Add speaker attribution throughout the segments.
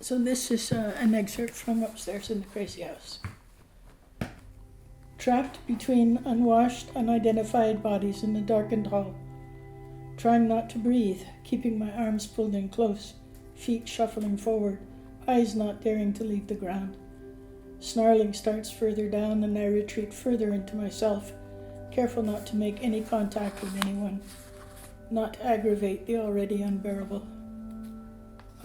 Speaker 1: So this is an excerpt from upstairs in the crazy house. Trapped between unwashed, unidentified bodies in the darkened hall. Trying not to breathe, keeping my arms pulled in close, feet shuffling forward, eyes not daring to leave the ground. Snarling starts further down and I retreat further into myself, careful not to make any contact with anyone, not to aggravate the already unbearable.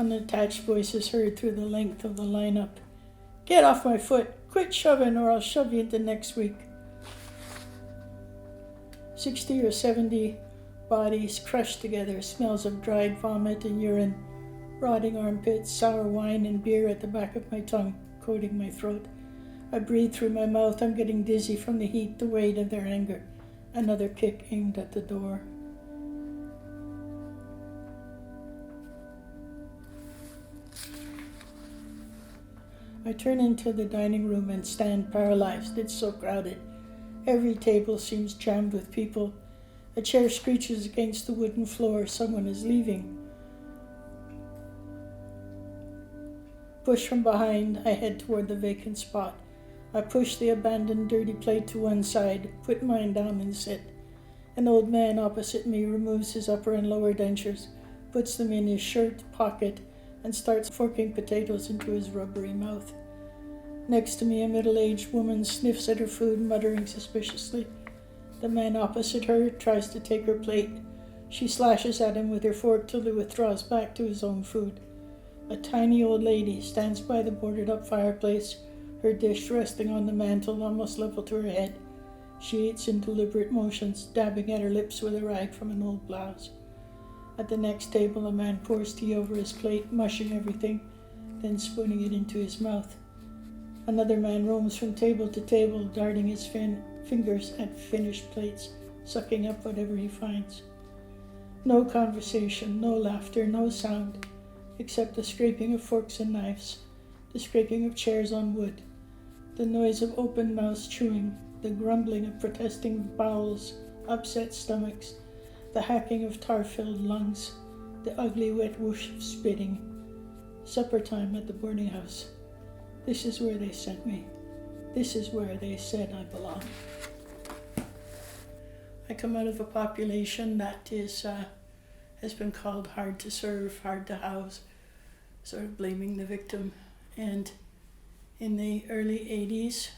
Speaker 1: Unattached voices heard through the length of the lineup. Get off my foot! Quit shoving or I'll shove you into next week. 60 or 70 bodies crushed together, smells of dried vomit and urine, rotting armpits, sour wine and beer at the back of my tongue, coating my throat. I breathe through my mouth. I'm getting dizzy from the heat, the weight of their anger. Another kick aimed at the door. I turn into the dining room and stand paralyzed. It's so crowded. Every table seems jammed with people. A chair screeches against the wooden floor. Someone is leaving. Pushed from behind, I head toward the vacant spot. I push the abandoned dirty plate to one side, put mine down and sit. An old man opposite me removes his upper and lower dentures, puts them in his shirt pocket, and starts forking potatoes into his rubbery mouth. Next to me, a middle-aged woman sniffs at her food, muttering suspiciously. The man opposite her tries to take her plate. She slashes at him with her fork till he withdraws back to his own food. A tiny old lady stands by the boarded-up fireplace, her dish resting on the mantel almost level to her head. She eats in deliberate motions, dabbing at her lips with a rag from an old blouse. At the next table, a man pours tea over his plate, mushing everything, then spooning it into his mouth. Another man roams from table to table, darting his fingers at finished plates, sucking up whatever he finds. No conversation, no laughter, no sound, except the scraping of forks and knives, the scraping of chairs on wood, the noise of open mouths chewing, the grumbling of protesting bowels, upset stomachs, the hacking of tar-filled lungs, the ugly wet whoosh of spitting. Supper time at the boarding house. This is where they sent me. This is where they said I belong. I come out of a population that has been called hard to serve, hard to house, sort of blaming the victim. And in the early 80s,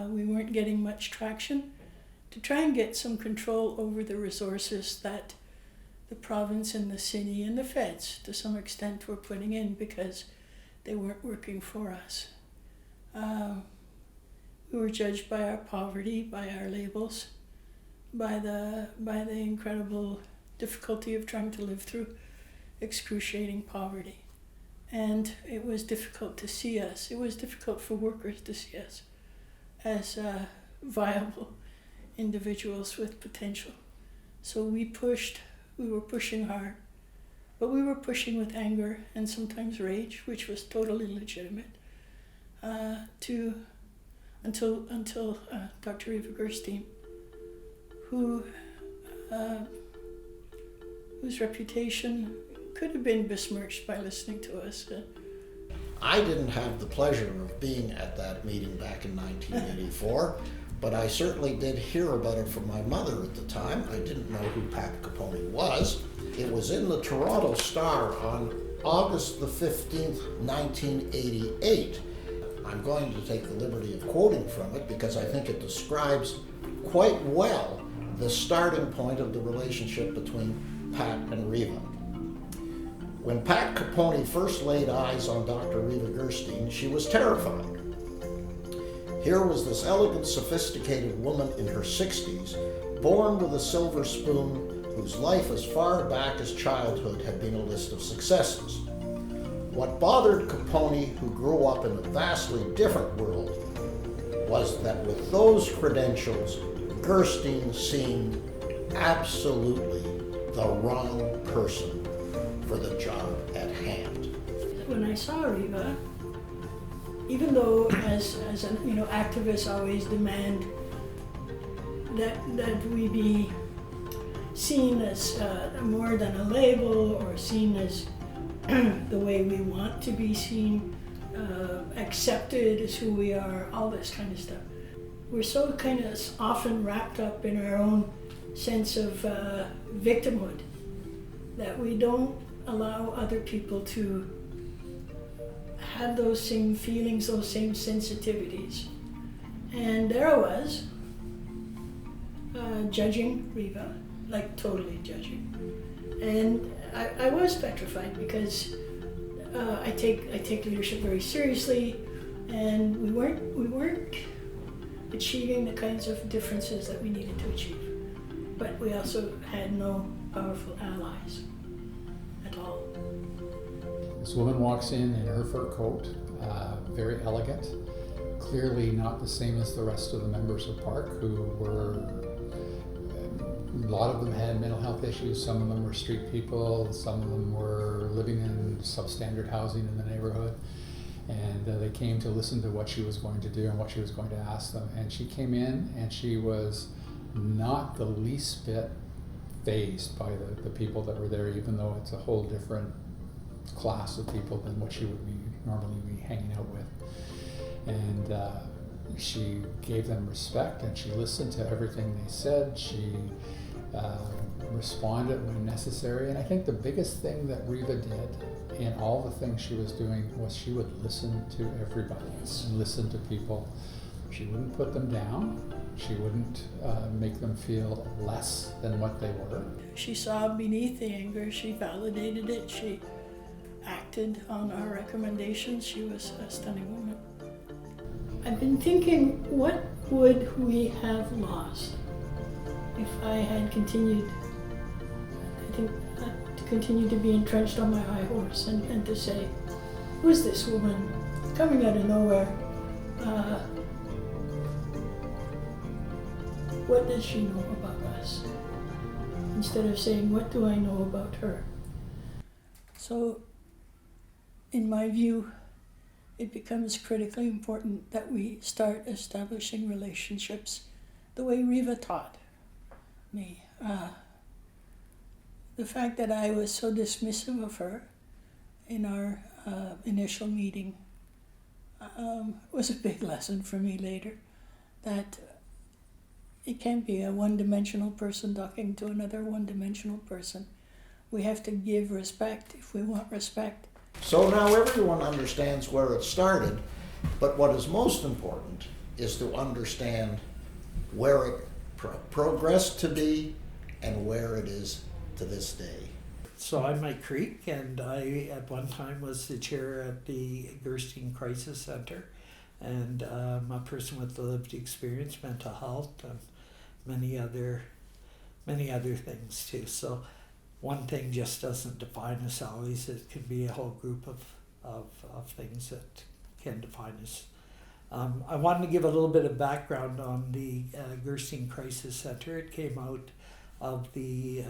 Speaker 1: we weren't getting much traction to try and get some control over the resources that the province and the city and the feds, to some extent, were putting in because they weren't working for us. We were judged by our poverty, by our labels, by the incredible difficulty of trying to live through excruciating poverty. And it was difficult to see us. It was difficult for workers to see us as viable individuals with potential. So we were pushing hard, but we were pushing with anger and sometimes rage, which was totally legitimate, until Dr. Reva Gerstein, whose reputation could have been besmirched by listening to us.
Speaker 2: I didn't have the pleasure of being at that meeting back in 1984, but I certainly did hear about it from my mother at the time. I didn't know who Pat Capponi was. It was in the Toronto Star on August the 15th, 1988. I'm going to take the liberty of quoting from it because I think it describes quite well the starting point of the relationship between Pat and Reva. When Pat Capponi first laid eyes on Dr. Reva Gerstein, she was terrified. Here was this elegant, sophisticated woman in her 60s, born with a silver spoon, whose life as far back as childhood had been a list of successes. What bothered Capponi, who grew up in a vastly different world, was that with those credentials, Gerstein seemed absolutely the wrong person for the job at hand.
Speaker 1: When I saw Reva, even though as activists always demand that we be seen as more than a label or seen as the way we want to be seen, accepted as who we are, all this kind of stuff. We're so kind of often wrapped up in our own sense of victimhood that we don't allow other people to have those same feelings, those same sensitivities. And there I was, judging Reva, like totally judging. And I was petrified because I take leadership very seriously, and we weren't achieving the kinds of differences that we needed to achieve. But we also had no powerful allies at all.
Speaker 3: This woman walks in her fur coat, very elegant, clearly not the same as the rest of the members of Park, who were, a lot of them had mental health issues, some of them were street people, some of them were living in substandard housing in the neighborhood. And they came to listen to what she was going to do and what she was going to ask them. And she came in and she was not the least bit fazed by the people that were there, even though it's a whole different class of people than what she would be normally be hanging out with. And she gave them respect, and she listened to everything they said. She responded when necessary. And I think the biggest thing that Reva did in all the things she was doing was she would listen to everybody and listen to people. She wouldn't put them down. She wouldn't make them feel less than what they were.
Speaker 1: She saw beneath the anger, she validated it, she acted on our recommendations. She was a stunning woman. I've been thinking, what would we have lost if I had continued, to continue to be entrenched on my high horse and to say, who's this woman coming out of nowhere? What does she know about us? Instead of saying, what do I know about her? So, in my view, it becomes critically important that we start establishing relationships the way Reva taught me. The fact that I was so dismissive of her in our initial meeting was a big lesson for me later, that it can't be a one-dimensional person talking to another one-dimensional person. We have to give respect if we want respect.
Speaker 2: So now everyone understands where it started, but what is most important is to understand where it progressed to be and where it is to this day.
Speaker 4: So I'm Mike Creek, and I at one time was the chair at the Gerstein Crisis Center, and I'm a person with lived experience, mental health, and many other things too. So one thing just doesn't define us always. It can be a whole group of things that can define us. I wanted to give a little bit of background on the Gerstein Crisis Center. It came out of the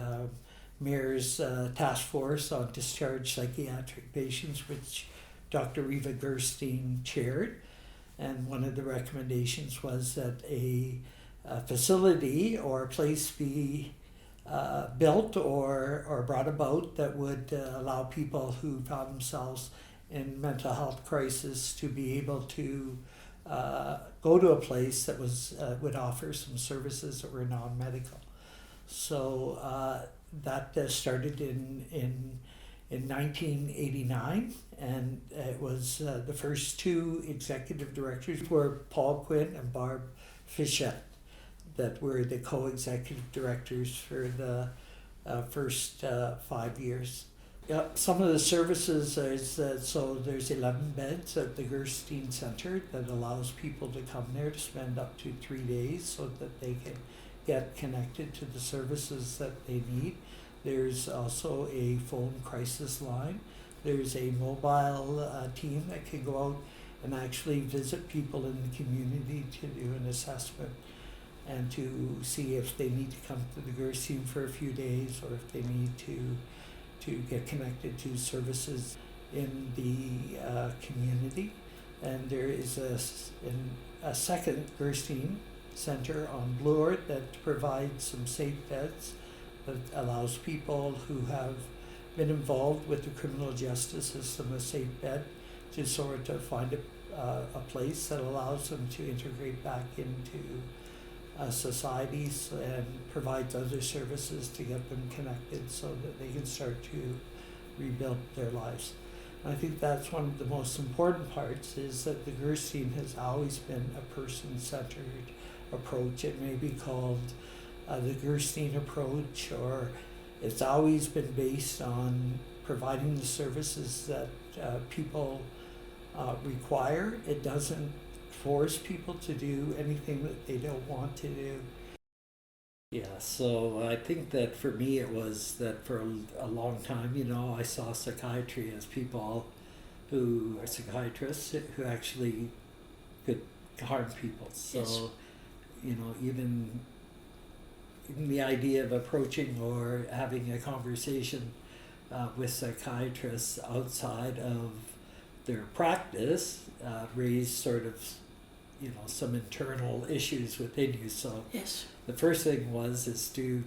Speaker 4: Mayor's Task Force on Discharged Psychiatric Patients, which Dr. Reva Gerstein chaired. And one of the recommendations was that a facility or a place be built or brought about that would allow people who found themselves in mental health crisis to be able to go to a place that was would offer some services that were non-medical. So that started in 1989, and it was the first two executive directors were Paul Quinn and Barb Fichette, that were the co-executive directors for the first 5 years. Yep. Some of the services is so there's 11 beds at the Gerstein Center that allows people to come there to spend up to 3 days so that they can get connected to the services that they need. There's also a phone crisis line. There's a mobile team that can go out and actually visit people in the community to do an assessment and to see if they need to come to the Gerstein for a few days or if they need to get connected to services in the community. And there is a second Gerstein Center on Bloor that provides some safe beds that allows people who have been involved with the criminal justice system, a safe bet, to sort of find a place that allows them to integrate back into societies and provides other services to get them connected so that they can start to rebuild their lives. And I think that's one of the most important parts, is that the Gerstein has always been a person-centered approach. It may be called the Gerstein approach, or it's always been based on providing the services that people require. It doesn't force people to do anything that they don't want to do. Yeah, so I think that for me it was that for a long time, I saw psychiatry as people who are psychiatrists who actually could harm people. So,
Speaker 1: Yes.
Speaker 4: Even the idea of approaching or having a conversation with psychiatrists outside of their practice raised sort of, some internal issues within you. So
Speaker 1: Yes.
Speaker 4: the first thing is to,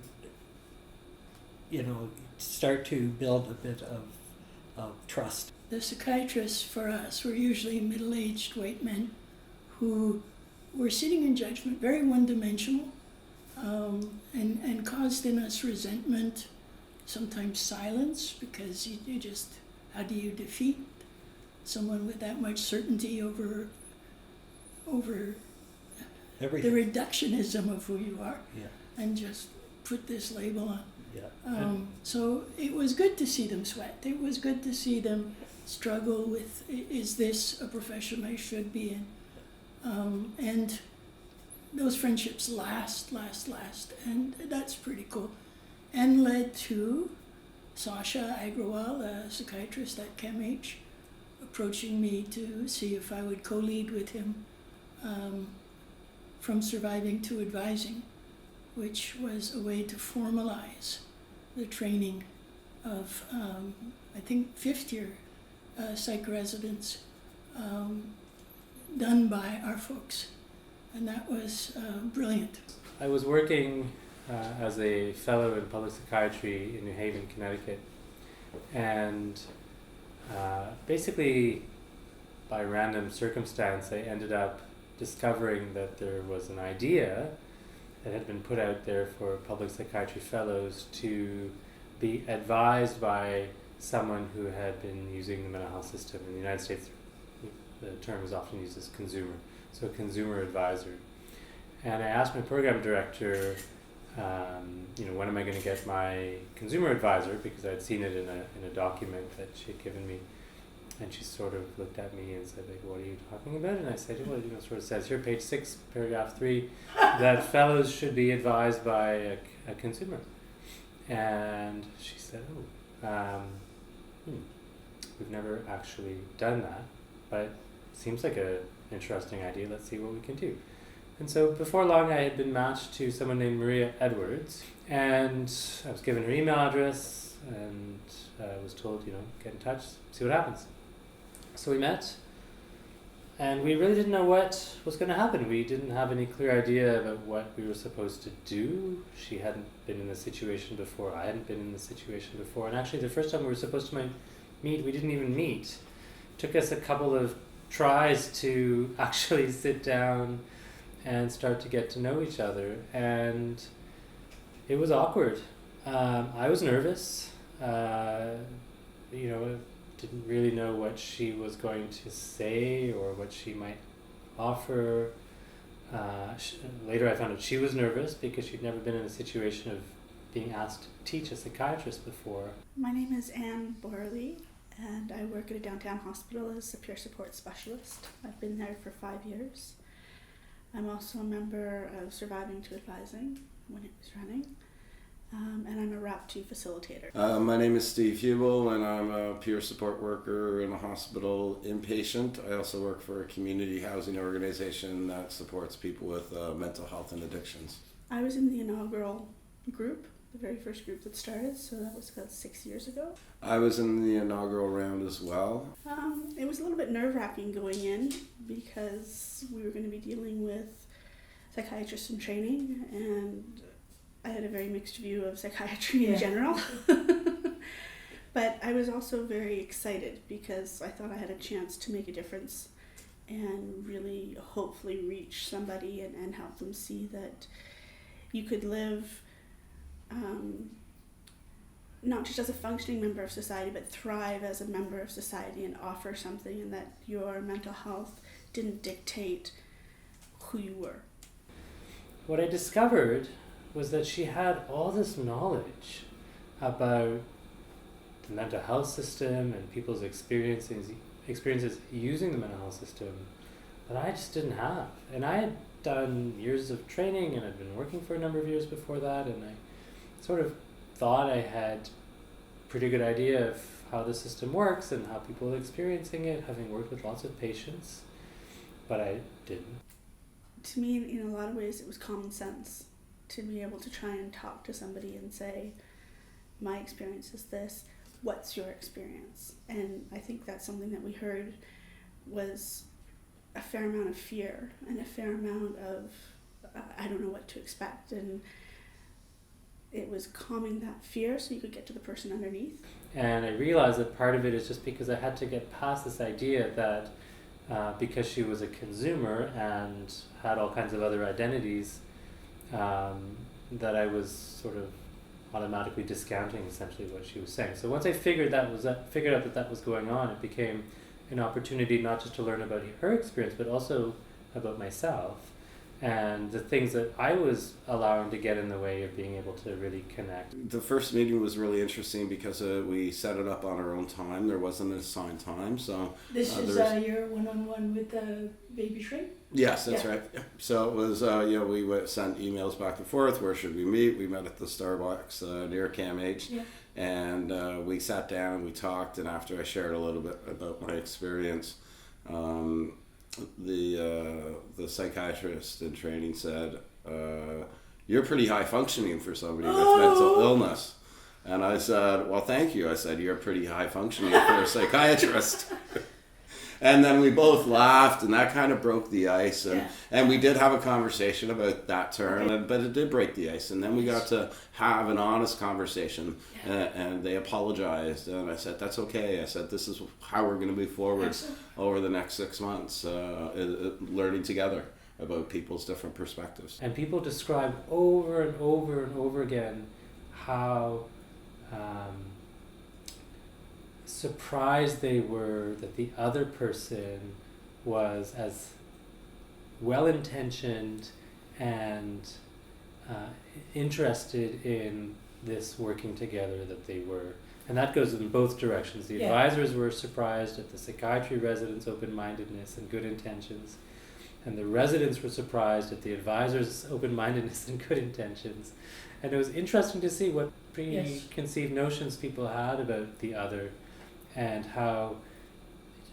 Speaker 4: start to build a bit of trust.
Speaker 1: The psychiatrists for us were usually middle-aged white men who were sitting in judgment, very one-dimensional, and caused in us resentment, sometimes silence, because you just, how do you defeat someone with that much certainty over
Speaker 4: Everything.
Speaker 1: the reductionism of who you are,
Speaker 4: Yeah.
Speaker 1: and just put this label on.
Speaker 4: Yeah.
Speaker 1: So it was good to see them sweat. It was good to see them struggle with, is this a profession I should be in? And those friendships last, and that's pretty cool. And led to Sasha Agrawal, a psychiatrist at CAMH, approaching me to see if I would co-lead with him from surviving to advising, which was a way to formalize the training of, I think, fifth-year psych residents done by our folks. And that was brilliant.
Speaker 5: I was working as a fellow in public psychiatry in New Haven, Connecticut, and basically by random circumstance I ended up discovering that there was an idea that had been put out there for public psychiatry fellows to be advised by someone who had been using the mental health system. In the United States, the term is often used as consumer, so a consumer advisor. And I asked my program director, when am I going to get my consumer advisor, because I'd seen it in a document that she had given me. And she sort of looked at me and said, like, what are you talking about? And I said, well, sort of says here, page 6, paragraph 3, that fellows should be advised by a consumer. And she said, we've never actually done that, but it seems like an interesting idea. Let's see what we can do. And so before long, I had been matched to someone named Maria Edwards, and I was given her email address and was told, get in touch, see what happens. So we met, and we really didn't know what was going to happen. We didn't have any clear idea about what we were supposed to do. She hadn't been in this situation before. I hadn't been in this situation before. And actually, the first time we were supposed to meet, we didn't even meet. It took us a couple of tries to actually sit down and start to get to know each other. And it was awkward. I was nervous. Didn't really know what she was going to say or what she might offer. Later I found out she was nervous because she'd never been in a situation of being asked to teach a psychiatrist before.
Speaker 6: My name is Anne Borley, and I work at a downtown hospital as a peer support specialist. I've been there for 5 years. I'm also a member of Surviving to Advising when it was running. And I'm a RAP2 facilitator.
Speaker 7: My name is Steve Hubel, and I'm a peer support worker in a hospital inpatient. I also work for a community housing organization that supports people with mental health and addictions.
Speaker 6: I was in the inaugural group, the very first group that started, so that was about 6 years ago.
Speaker 7: I was in the inaugural round as well.
Speaker 6: It was a little bit nerve-wracking going in because we were going to be dealing with psychiatrists in training, and I had a very mixed view of psychiatry in general. But I was also very excited because I thought I had a chance to make a difference and really hopefully reach somebody and help them see that you could live not just as a functioning member of society, but thrive as a member of society and offer something, and that your mental health didn't dictate who you were.
Speaker 5: What I discovered was that she had all this knowledge about the mental health system and people's experiences using the mental health system that I just didn't have. And I had done years of training and I'd been working for a number of years before that, and I sort of thought I had a pretty good idea of how the system works and how people are experiencing it, having worked with lots of patients, but I didn't.
Speaker 6: To me, in a lot of ways, it was common sense to be able to try and talk to somebody and say, my experience is this, what's your experience? And I think that's something that we heard was a fair amount of fear and a fair amount of, I don't know what to expect. And it was calming that fear so you could get to the person underneath.
Speaker 5: And I realized that part of it is just because I had to get past this idea that because she was a consumer and had all kinds of other identities, that I was sort of automatically discounting essentially what she was saying. So once I figured out that was going on, it became an opportunity not just to learn about her experience, but also about myself and the things that I was allowing to get in the way of being able to really connect.
Speaker 7: The first meeting was really interesting because we set it up on our own time. There wasn't an assigned time, so
Speaker 1: This is your one-on-one with Baby Shrink?
Speaker 7: yes, that's
Speaker 1: Yeah.
Speaker 7: right. So it was, we sent emails back and forth. Where should we meet? We met at the Starbucks near CAMH,
Speaker 1: Yeah.
Speaker 7: and we sat down and we talked. And after I shared a little bit about my experience, the psychiatrist in training said, "You're pretty high functioning for somebody with mental illness." And I said, "Well, thank you." I said, "You're pretty high functioning for a psychiatrist." And then we both laughed, and that kind of broke the ice. And we did have a conversation about that term, but it did break the ice. And then we got to have an honest conversation, and they apologized. And I said, "That's okay." I said, "This is how we're going to move forward over the next 6 months, learning together about people's different perspectives."
Speaker 5: And people describe over and over and over again how surprised they were that the other person was as well-intentioned and interested in this working together that they were. And that goes in both directions. The advisors were surprised at the psychiatry residents' open-mindedness and good intentions, and the residents were surprised at the advisors' open-mindedness and good intentions. And it was interesting to see what preconceived notions people had about the other, and how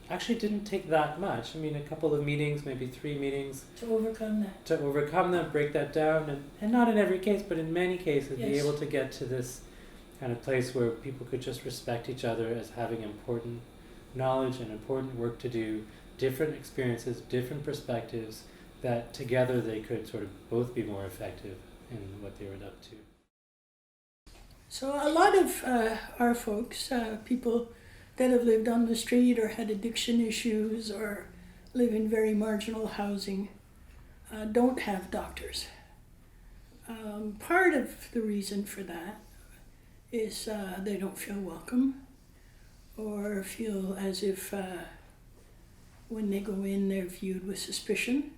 Speaker 5: it actually didn't take that much. I mean, a couple of meetings, maybe 3 meetings.
Speaker 1: To overcome that.
Speaker 5: To overcome that, break that down, and not in every case, but in many cases, be
Speaker 1: Yes.
Speaker 5: able to get to this kind of place where people could just respect each other as having important knowledge and important work to do, different experiences, different perspectives, that together they could sort of both be more effective in what they were up to.
Speaker 1: So a lot of our folks, people that have lived on the street or had addiction issues or live in very marginal housing, don't have doctors. Part of the reason for that is they don't feel welcome, or feel as if when they go in they're viewed with suspicion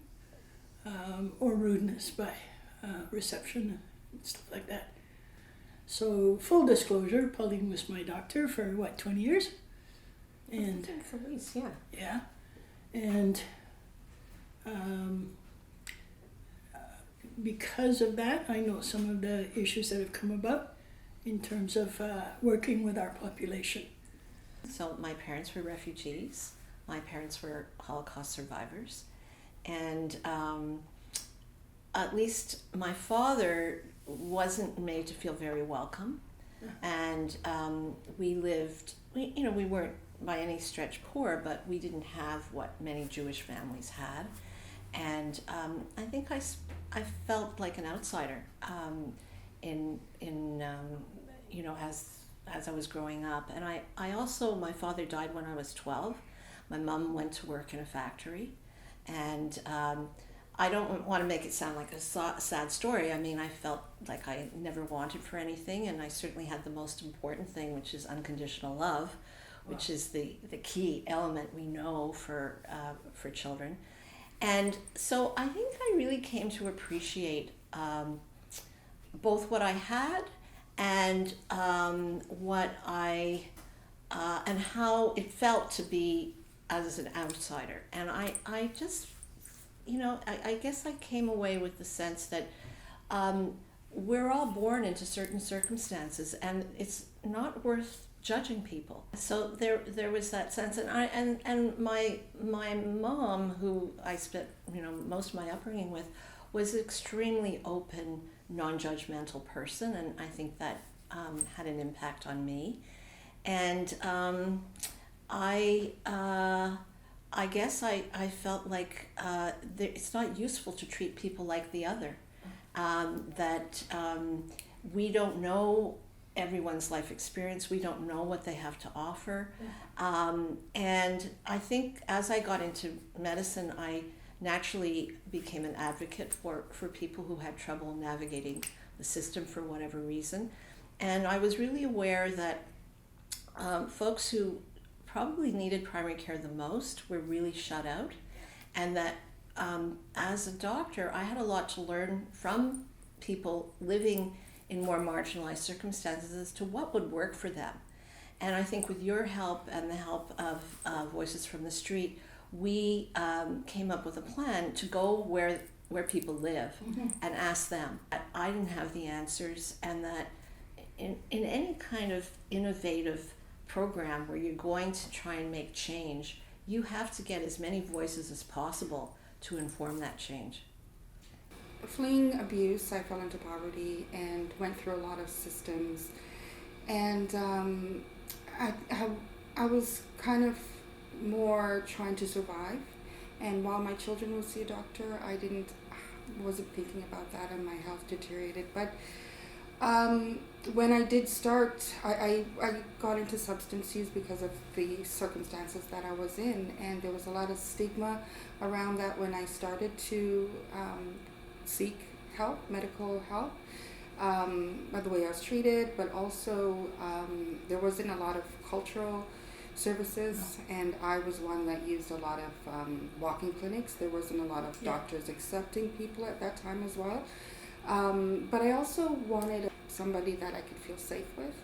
Speaker 1: or rudeness by reception and stuff like that. So full disclosure, Pauline was my doctor for 20 years? And
Speaker 8: at least,
Speaker 1: yeah, and because of that, I know some of the issues that have come about in terms of working with our population.
Speaker 8: So my parents were refugees. My parents were Holocaust survivors. And at least my father wasn't made to feel very welcome. And we weren't by any stretch poor, but we didn't have what many Jewish families had. And I think I felt like an outsider as as I was growing up. And I also, my father died when I was 12. My mom went to work in a factory. And I don't want to make it sound like a sad story. I mean, I felt like I never wanted for anything, and I certainly had the most important thing, which is unconditional love, which is the key element we know for children. And so I think I really came to appreciate both what I had and what I and how it felt to be as an outsider. And I just, I guess I came away with the sense that we're all born into certain circumstances, and it's not worth judging people. So there was that sense, and my mom, who I spent most of my upbringing with, was an extremely open, non-judgmental person, and I think that had an impact on me. And I guess I felt like it's not useful to treat people like the other. That we don't know everyone's life experience. We don't know what they have to offer. And I think as I got into medicine, I naturally became an advocate for people who had trouble navigating the system for whatever reason. And I was really aware that folks who probably needed primary care the most were really shut out, and that as a doctor I had a lot to learn from people living in more marginalized circumstances as to what would work for them. And I think with your help and the help of Voices from the Street, we came up with a plan to go where people live and ask them. I didn't have the answers, and that in any kind of innovative program where you're going to try and make change, you have to get as many voices as possible to inform that change.
Speaker 9: Fleeing abuse, I fell into poverty and went through a lot of systems, and I was kind of more trying to survive. And while my children would see a doctor, wasn't thinking about that, and my health deteriorated. But when I did start, I got into substance use because of the circumstances that I was in, and there was a lot of stigma around that when I started to seek help, medical help, by the way I was treated, but also there wasn't a lot of cultural services, and I was one that used a lot of walking clinics. There wasn't a lot of doctors accepting people at that time as well. But I also wanted somebody that I could feel safe with,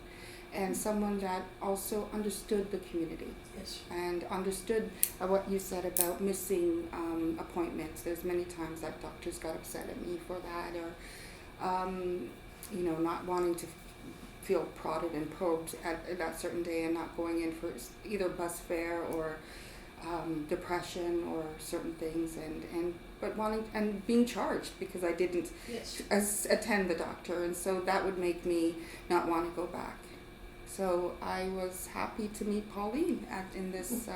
Speaker 9: and someone that also understood the community.
Speaker 1: Yes.
Speaker 9: And understood what you said about missing appointments. There's many times that doctors got upset at me for that, or not wanting to feel prodded and probed at that certain day, and not going in for either bus fare or depression or certain things, but wanting and being charged because I didn't attend the doctor, and so that would make me not want to go back. So I was happy to meet Pauline in this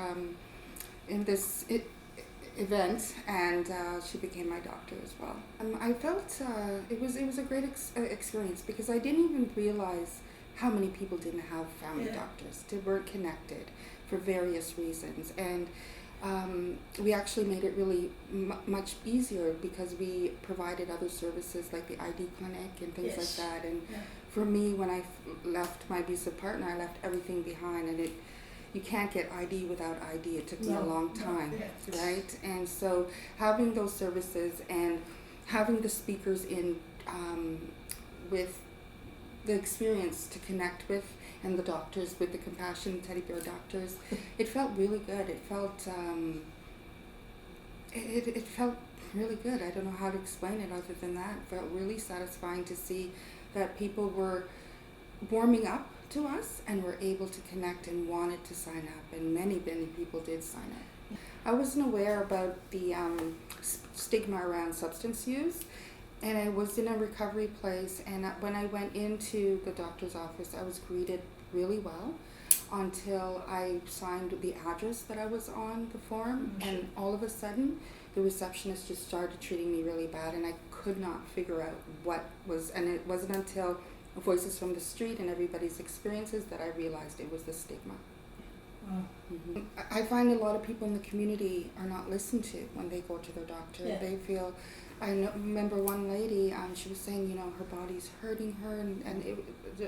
Speaker 9: event, and she became my doctor as well. I felt it was a great experience because I didn't even realize how many people didn't have family doctors. They weren't connected for various reasons, and we actually made it really much easier because we provided other services like the ID clinic and things like that. And for me, when I left my abusive partner, I left everything behind, and you can't get ID without ID. It took me a long time, right? And so having those services and having the speakers in with the experience to connect with, and the doctors with the compassion teddy bear doctors, it felt really good. It felt it felt really good. I don't know how to explain it other than that. It felt really satisfying to see that people were warming up to us and were able to connect and wanted to sign up, and many people did sign up. I wasn't aware about the stigma around substance use, and I was in a recovery place, and when I went into the doctor's office, I was greeted really well until I signed the address that I was on the form, and all of a sudden the receptionist just started treating me really bad, and I could not figure out what was, and it wasn't until voices from the street and everybody's experiences that I realized it was the stigma.
Speaker 1: Wow.
Speaker 9: Mm-hmm. I find a lot of people in the community are not listened to when they go to their doctor.
Speaker 1: Yeah.
Speaker 9: They feel, remember one lady, she was saying, her body's hurting her, and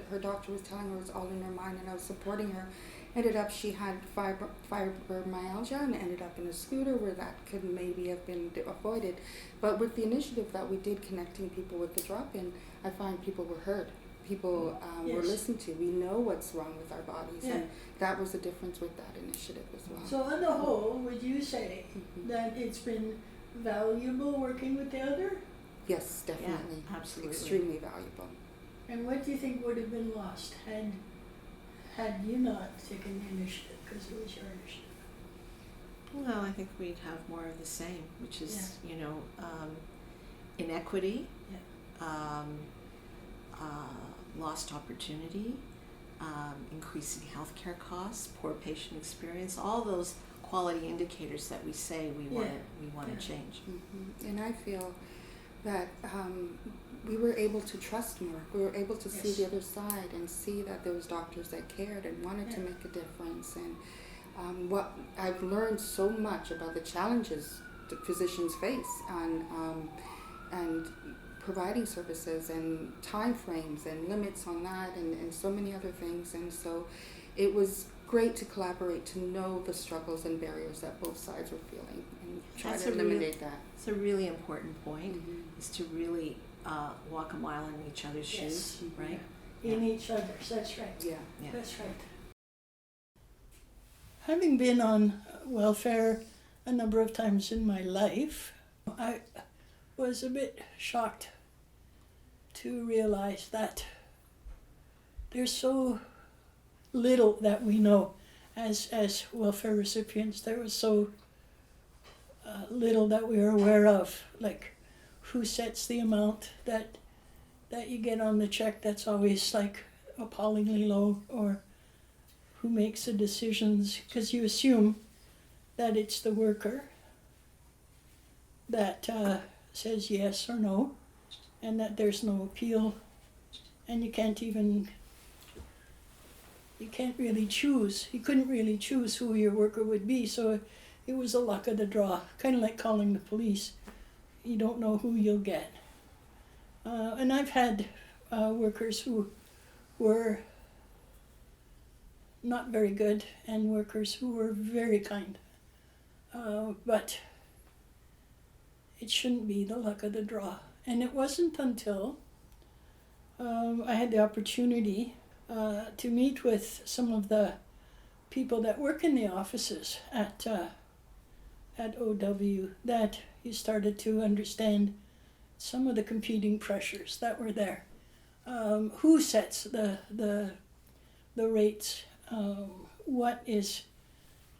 Speaker 9: her doctor was telling her it was all in her mind, and I was supporting her. Ended up she had fibromyalgia and ended up in a scooter where that could maybe have been avoided. But with the initiative that we did connecting people with the drop-in, I find people were heard. People were
Speaker 1: Yes.
Speaker 9: listened to. We know what's wrong with our bodies,
Speaker 1: Yeah.
Speaker 9: and that was the difference with that initiative as well.
Speaker 1: So on the whole, would you say
Speaker 9: Mhm.
Speaker 1: that it's been valuable working with the other?
Speaker 9: Yes, definitely.
Speaker 8: Yeah, absolutely.
Speaker 9: Extremely valuable.
Speaker 1: And what do you think would have been lost had you not taken the initiative, because it was your initiative?
Speaker 8: Well, I think we'd have more of the same, which is, inequity, lost opportunity, increasing healthcare costs, poor patient experience, all those quality indicators that we say we want
Speaker 1: Yeah.
Speaker 8: to change.
Speaker 9: Mm-hmm. And I feel that we were able to trust more. We were able to see
Speaker 1: Yes.
Speaker 9: the other side and see that there was doctors that cared and wanted to
Speaker 1: Yeah.
Speaker 9: make a difference. And what I've learned so much about the challenges that physicians face and providing services and time frames and limits on that and so many other things. And so it was great to collaborate, to know the struggles and barriers that both sides were feeling and try
Speaker 8: That's
Speaker 9: to
Speaker 8: a real-
Speaker 9: eliminate that.
Speaker 8: It's a really important point,
Speaker 9: Mhm.
Speaker 8: is to really walk a mile in each other's
Speaker 1: Yes.
Speaker 8: shoes, right?
Speaker 1: In each other's, that's right.
Speaker 9: Yeah.
Speaker 8: Yeah.
Speaker 1: That's right. Having been on welfare a number of times in my life, I was a bit shocked to realize that there's so little that we know as welfare recipients. There was so little that we are aware of, like who sets the amount that you get on the check that's always like appallingly low, or who makes the decisions, because you assume that it's the worker that says yes or no, and that there's no appeal, and you can't really choose. You couldn't really choose who your worker would be, so it was a luck of the draw, kind of like calling the police. You don't know who you'll get. And I've had workers who were not very good and workers who were very kind. But it shouldn't be the luck of the draw. And it wasn't until I had the opportunity to meet with some of the people that work in the offices at OW that you started to understand some of the competing pressures that were there. Who sets the rates? What is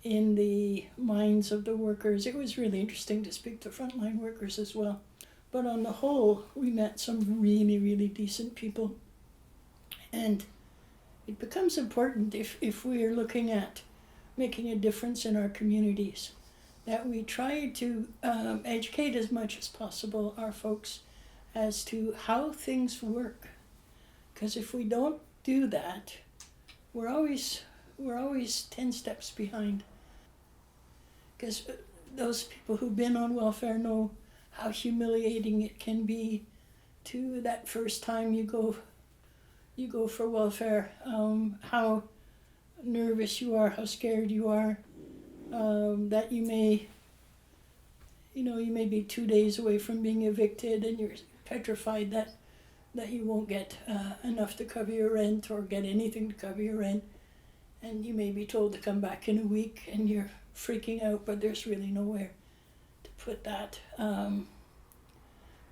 Speaker 1: in the minds of the workers? It was really interesting to speak to frontline workers as well. But on the whole, we met some really, really decent people. And it becomes important if we are looking at making a difference in our communities, that we try to educate as much as possible our folks as to how things work. Because if we don't do that, we're always 10 steps behind. Because those people who've been on welfare know how humiliating it can be to that first time you go for welfare, how nervous you are, how scared you are, that you may be 2 days away from being evicted, and you're petrified that you won't get enough to cover your rent or get anything to cover your rent, and you may be told to come back in a week, and you're freaking out, but there's really nowhere to put that.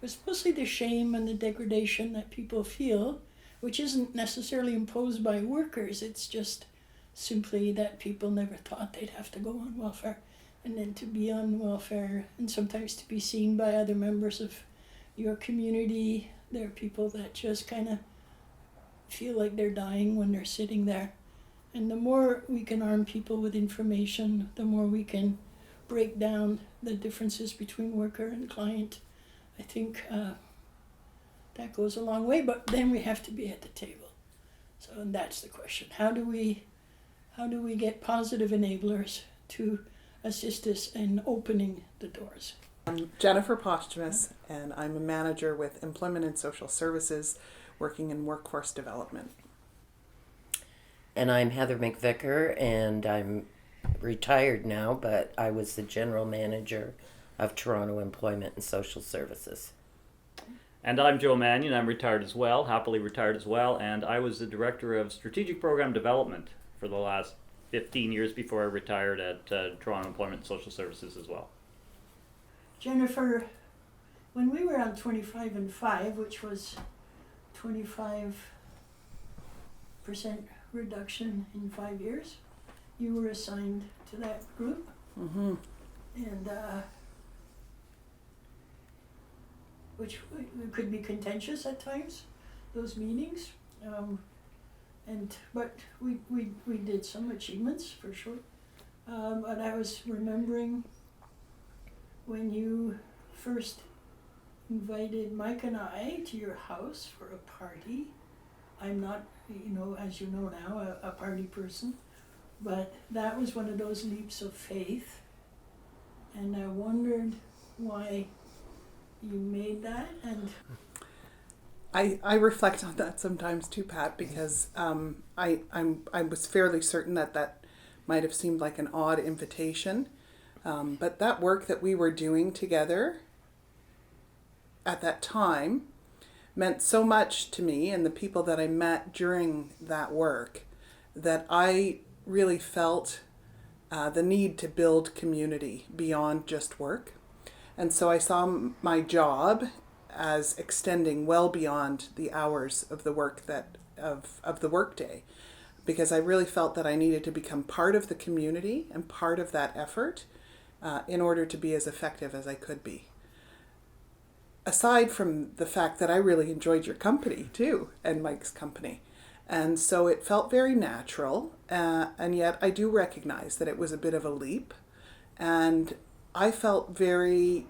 Speaker 1: It's mostly the shame and the degradation that people feel, which isn't necessarily imposed by workers. It's just simply that people never thought they'd have to go on welfare, and then to be on welfare and sometimes to be seen by other members of your community. There are people that just kind of feel like they're dying when they're sitting there. And the more we can arm people with information, the more we can break down the differences between worker and client, I think that goes a long way, but then we have to be at the table. So, and that's the question. How do we get positive enablers to assist us in opening the doors?
Speaker 10: I'm Jennifer Posthumus, and I'm a manager with Employment and Social Services, working in workforce development.
Speaker 11: And I'm Heather McVicker, and I'm retired now, but I was the general manager of Toronto Employment and Social Services.
Speaker 12: And I'm Joe Mannion. I'm retired as well, happily retired as well, and I was the director of strategic program development for the last 15 years before I retired at Toronto Employment and Social Services as well.
Speaker 1: Jennifer, when we were on 25 and 5, which was 25% reduction in 5 years, you were assigned to that group.
Speaker 10: Mm-hmm.
Speaker 1: And which could be contentious at times, those meetings. But we did some achievements for sure. And I was remembering when you first invited Mike and I to your house for a party. I'm not, as you know now, a party person, but that was one of those leaps of faith. And I wondered why you made that. And
Speaker 10: I reflect on that sometimes too, Pat, because I was fairly certain that might have seemed like an odd invitation, but that work that we were doing together at that time meant so much to me and the people that I met during that work that I really felt the need to build community beyond just work. And so I saw my job as extending well beyond the hours of the work of the workday, because I really felt that I needed to become part of the community and part of that effort in order to be as effective as I could be. Aside from the fact that I really enjoyed your company too, and Mike's company. And so it felt very natural, and yet I do recognize that it was a bit of a leap. And I felt very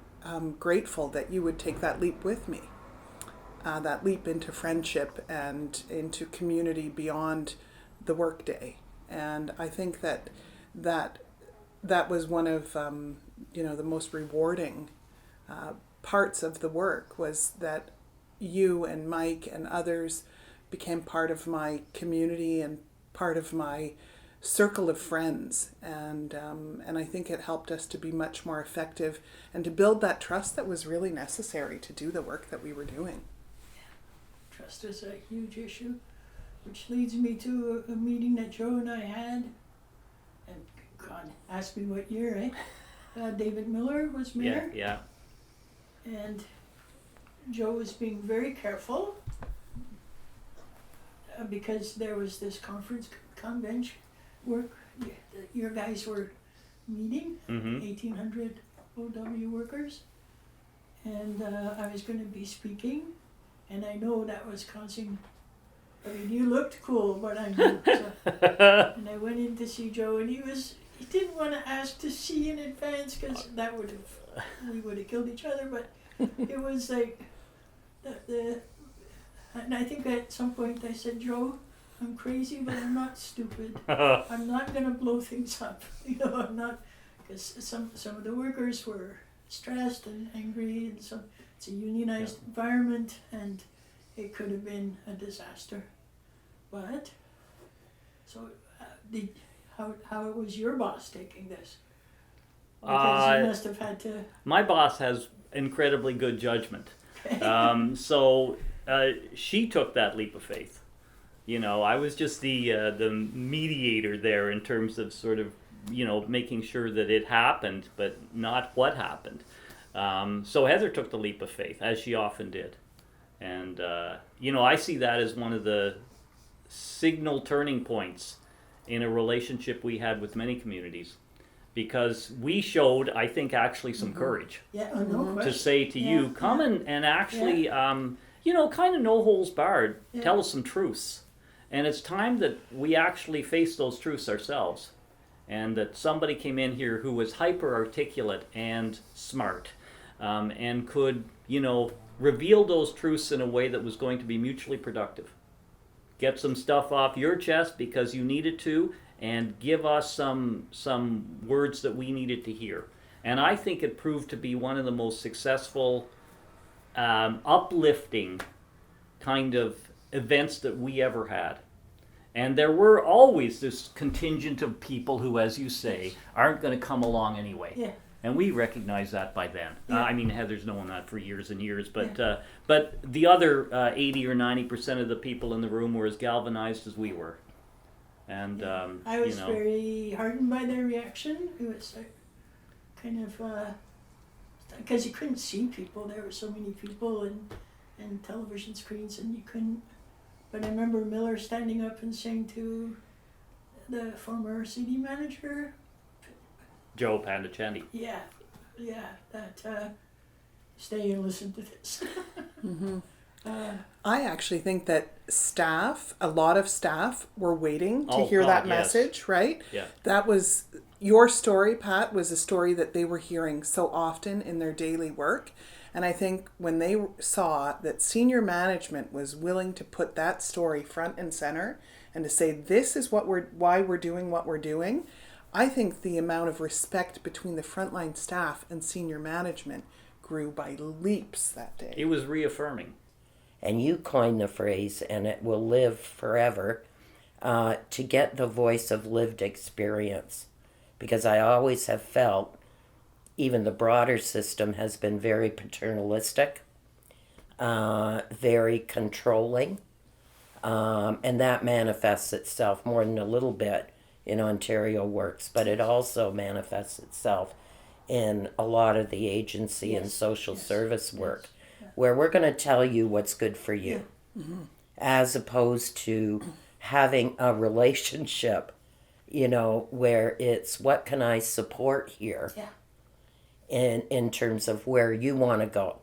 Speaker 10: grateful that you would take that leap with me, that leap into friendship and into community beyond the workday. And I think that was one of the most rewarding parts of the work, was that you and Mike and others became part of my community and part of my circle of friends, and I think it helped us to be much more effective and to build that trust that was really necessary to do the work that we were doing.
Speaker 1: trust is a huge issue, which leads me to a meeting that Joe and I had, and God, ask me what year, eh? David Miller was mayor.
Speaker 12: Yeah.
Speaker 1: And Joe was being very careful because there was this convention work. Your guys were meeting, 1,800 OW workers, and I was going to be speaking, and I know that was causing. I mean, you looked cool, but I knew. So, and I went in to see Joe, and he didn't want to ask to see in advance because we would have killed each other. But it was like and I think at some point I said, Joe, I'm crazy, but I'm not stupid. I'm not going to blow things up. I'm not, because some of the workers were stressed and angry, and so it's a unionized environment, and it could have been a disaster. But so, how was your boss taking this? Because you must have had to.
Speaker 12: My boss has incredibly good judgment. So she took that leap of faith. I was just the mediator there in terms of sort of, making sure that it happened, but not what happened. So Heather took the leap of faith, as she often did. And, I see that as one of the signal turning points in a relationship we had with many communities. Because we showed, I think, actually some courage to say to you, come and actually, kind of no holes barred, tell us some truths. And it's time that we actually face those truths ourselves. And that somebody came in here who was hyper articulate and smart, and could, reveal those truths in a way that was going to be mutually productive. Get some stuff off your chest because you needed to, and give us some words that we needed to hear. And I think it proved to be one of the most successful, uplifting kind of events that we ever had. And there were always this contingent of people who, as you say, aren't going to come along anyway.
Speaker 1: Yeah.
Speaker 12: And we recognized that by then.
Speaker 1: Yeah.
Speaker 12: I mean, Heather's known that for years and years, but the other 80 or 90% of the people in the room were as galvanized as we were. And
Speaker 1: I was
Speaker 12: you know,
Speaker 1: very heartened by their reaction. It was kind of because you couldn't see people. There were so many people and television screens, and you couldn't. But I remember Miller standing up and saying to the former CD manager,
Speaker 12: Joe Pandicenti.
Speaker 1: that stay and listen to this.
Speaker 10: I actually think that a lot of staff were waiting to
Speaker 12: Oh,
Speaker 10: hear
Speaker 12: God,
Speaker 10: that
Speaker 12: yes.
Speaker 10: message, right?
Speaker 12: Yeah.
Speaker 10: That was your story, Pat, was a story that they were hearing so often in their daily work. And I think when they saw that senior management was willing to put that story front and center and to say, this is why we're doing what we're doing, I think the amount of respect between the frontline staff and senior management grew by leaps that day.
Speaker 12: It was reaffirming.
Speaker 11: And you coined the phrase, and it will live forever, to get the voice of lived experience. Because I always have felt even the broader system has been very paternalistic, very controlling, and that manifests itself more than a little bit in Ontario Works, but it also manifests itself in a lot of the agency and social service work, where we're going to tell you what's good for you, as opposed to having a relationship, where it's what can I support here in terms of where you want to go.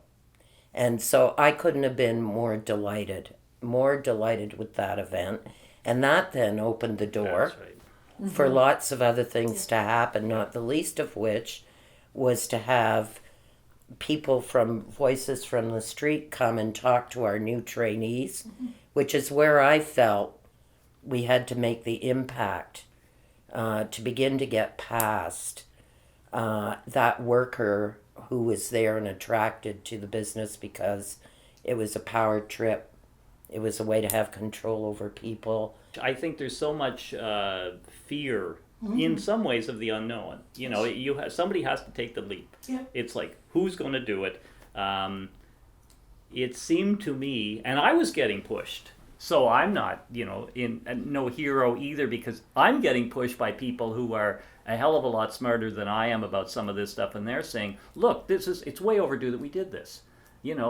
Speaker 11: And so I couldn't have been more delighted with that event. And that then opened the door for lots of other things to happen, not the least of which was to have people from Voices from the Street come and talk to our new trainees, which is where I felt we had to make the impact to begin to get past that worker who was there and attracted to the business because it was a power trip. It was a way to have control over people.
Speaker 12: I think there's so much fear in some ways of the unknown. Somebody has to take the leap.
Speaker 1: Yeah.
Speaker 12: It's like, who's going to do it? It seemed to me, and I was getting pushed. So I'm not, no hero either, because I'm getting pushed by people who are a hell of a lot smarter than I am about some of this stuff, and they're saying, look, it's way overdue that we did this.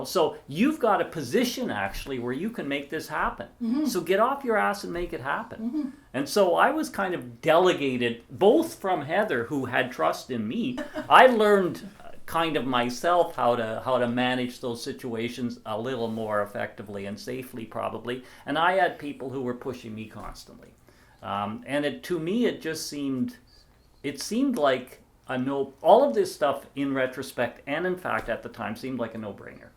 Speaker 12: So you've got a position actually where you can make this happen. So get off your ass and make it happen. And so I was kind of delegated, both from Heather, who had trust in me. I learned kind of myself how to manage those situations a little more effectively and safely, probably. And I had people who were pushing me constantly. And to me, it seemed like all of this stuff in retrospect, and in fact at the time, seemed like a no-brainer.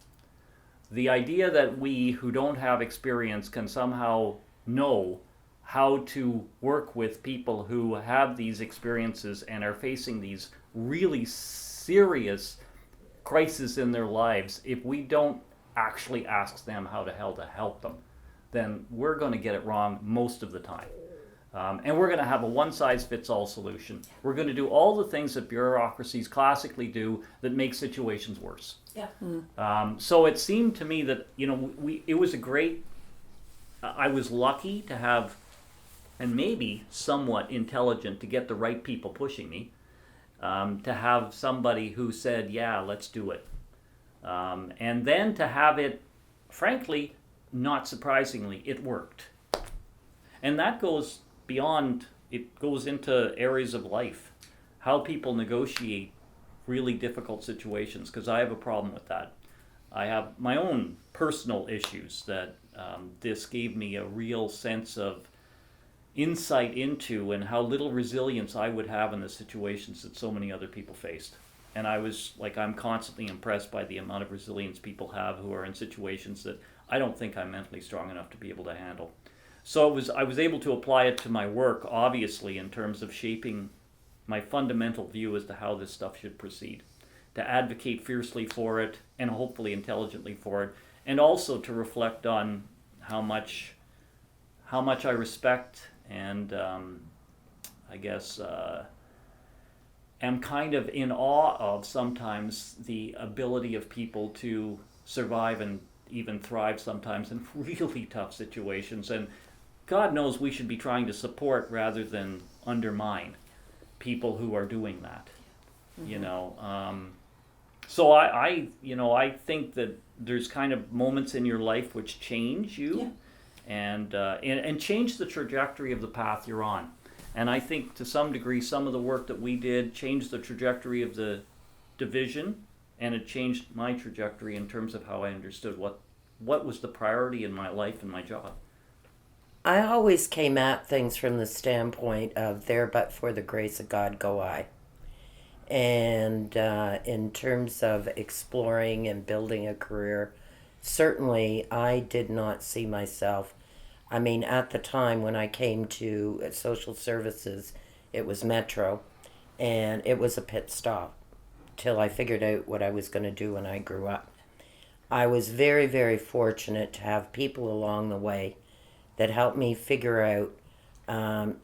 Speaker 12: The idea that we who don't have experience can somehow know how to work with people who have these experiences and are facing these really serious crises in their lives, if we don't actually ask them how to help them, then we're going to get it wrong most of the time. And we're going to have a one-size-fits-all solution. We're going to do all the things that bureaucracies classically do that make situations worse.
Speaker 1: Yeah.
Speaker 12: So it seemed to me that, it was a great, I was lucky to have, and maybe somewhat intelligent to get the right people pushing me, to have somebody who said, yeah, let's do it. And then to have it, frankly, not surprisingly, it worked. And that goes beyond, it goes into areas of life, how people negotiate really difficult situations, because I have a problem with that. I have my own personal issues that this gave me a real sense of insight into, and how little resilience I would have in the situations that so many other people faced. and I was like, I'm constantly impressed by the amount of resilience people have who are in situations that I don't think I'm mentally strong enough to be able to handle. So I was able to apply it to my work, obviously, in terms of shaping my fundamental view as to how this stuff should proceed, to advocate fiercely for it and hopefully intelligently for it, and also to reflect on how much I respect and I guess am kind of in awe of sometimes the ability of people to survive and even thrive sometimes in really tough situations. And God knows we should be trying to support rather than undermine people who are doing that. You know, so I think that there's kind of moments in your life which change you, and change the trajectory of the path you're on. And I think to some degree, some of the work that we did changed the trajectory of the division, and it changed my trajectory in terms of how I understood what was the priority in my life and my job.
Speaker 11: I always came at things from the standpoint of there but for the grace of God go I. And in terms of exploring and building a career, certainly I did not see myself. I mean, at the time when I came to social services, it was Metro, and it was a pit stop till I figured out what I was going to do when I grew up. I was very, very fortunate to have people along the way that helped me figure out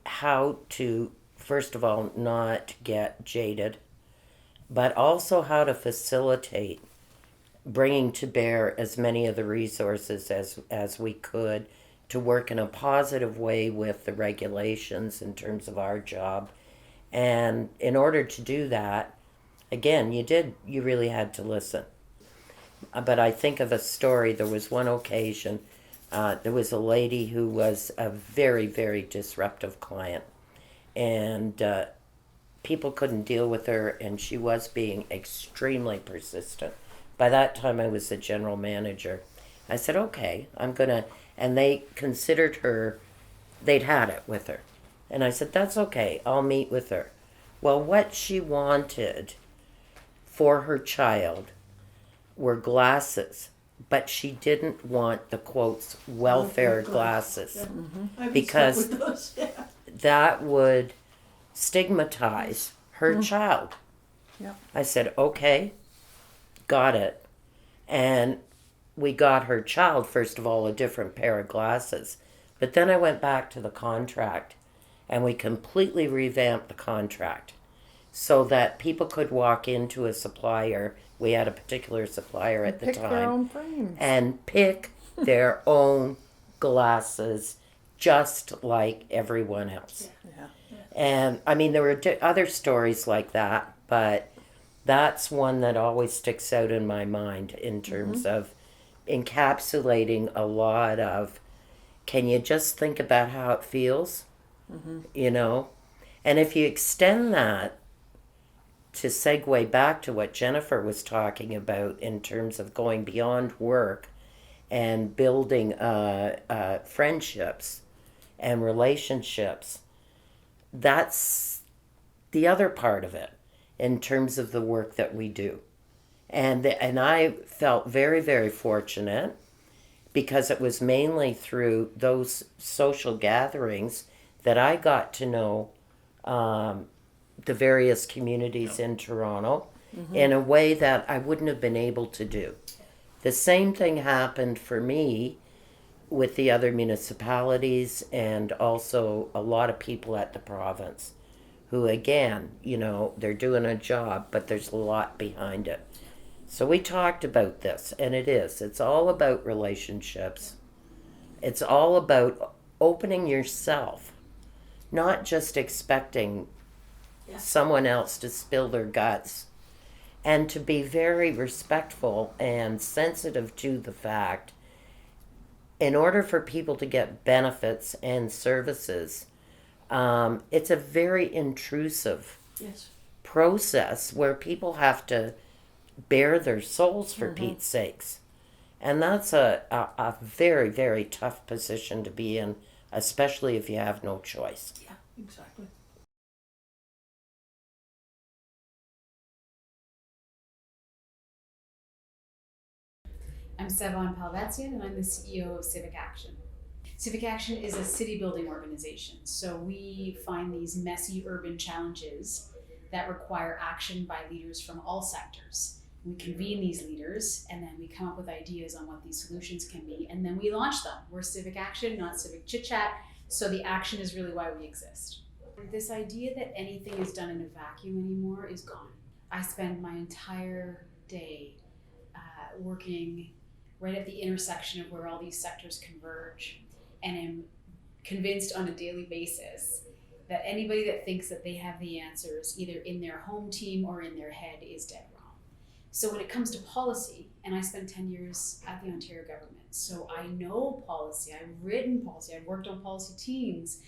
Speaker 11: how to, first of all, not get jaded, but also how to facilitate bringing to bear as many of the resources as we could to work in a positive way with the regulations in terms of our job. And in order to do that, again, you really had to listen. But I think of a story, there was one occasion, there was a lady who was a very, very disruptive client. And people couldn't deal with her, and she was being extremely persistent. By that time, I was the general manager. I said, okay, and they considered her, they'd had it with her. And I said, that's okay, I'll meet with her. Well, what she wanted for her child were glasses, but she didn't want the quotes welfare glasses, because that would stigmatize her child.
Speaker 10: Yep.
Speaker 11: I said, okay, got it. And we got her child, first of all, a different pair of glasses. But then I went back to the contract, and we completely revamped the contract so that people could walk into a supplier. We had a particular supplier at the
Speaker 10: Pick
Speaker 11: time.
Speaker 10: their own frames.
Speaker 11: And pick their own glasses just like everyone else.
Speaker 10: Yeah.
Speaker 11: And I mean, there were other stories like that, but that's one that always sticks out in my mind in terms of encapsulating a lot of, can you just think about how it feels? You know? And if you extend that to segue back to what Jennifer was talking about in terms of going beyond work and building friendships and relationships, that's the other part of it in terms of the work that we do. And I felt very, very fortunate because it was mainly through those social gatherings that I got to know the various communities in Toronto in a way that I wouldn't have been able to do. The same thing happened for me with the other municipalities and also a lot of people at the province who, again, you know, they're doing a job, but there's a lot behind it. So we talked about this, and it's all about relationships. It's all about opening yourself, not just expecting someone else to spill their guts, and to be very respectful and sensitive to the fact, in order for people to get benefits and services, it's a very intrusive process where people have to bare their souls for Pete's sakes. And that's a very, very tough position to be in, especially if you have no choice.
Speaker 1: Yeah, exactly.
Speaker 13: I'm Sevon Palvatsian, and I'm the CEO of Civic Action. Civic Action is a city building organization, so we find these messy urban challenges that require action by leaders from all sectors. We convene these leaders, and then we come up with ideas on what these solutions can be, and then we launch them. We're Civic Action, not Civic Chit Chat, so the action is really why we exist. This idea that anything is done in a vacuum anymore is gone. I spend my entire day working right at the intersection of where all these sectors converge, and am convinced on a daily basis that anybody that thinks that they have the answers either in their home team or in their head is dead wrong. So when it comes to policy, and I spent 10 years at the Ontario government, so I know policy, I've written policy, I've worked on policy teams,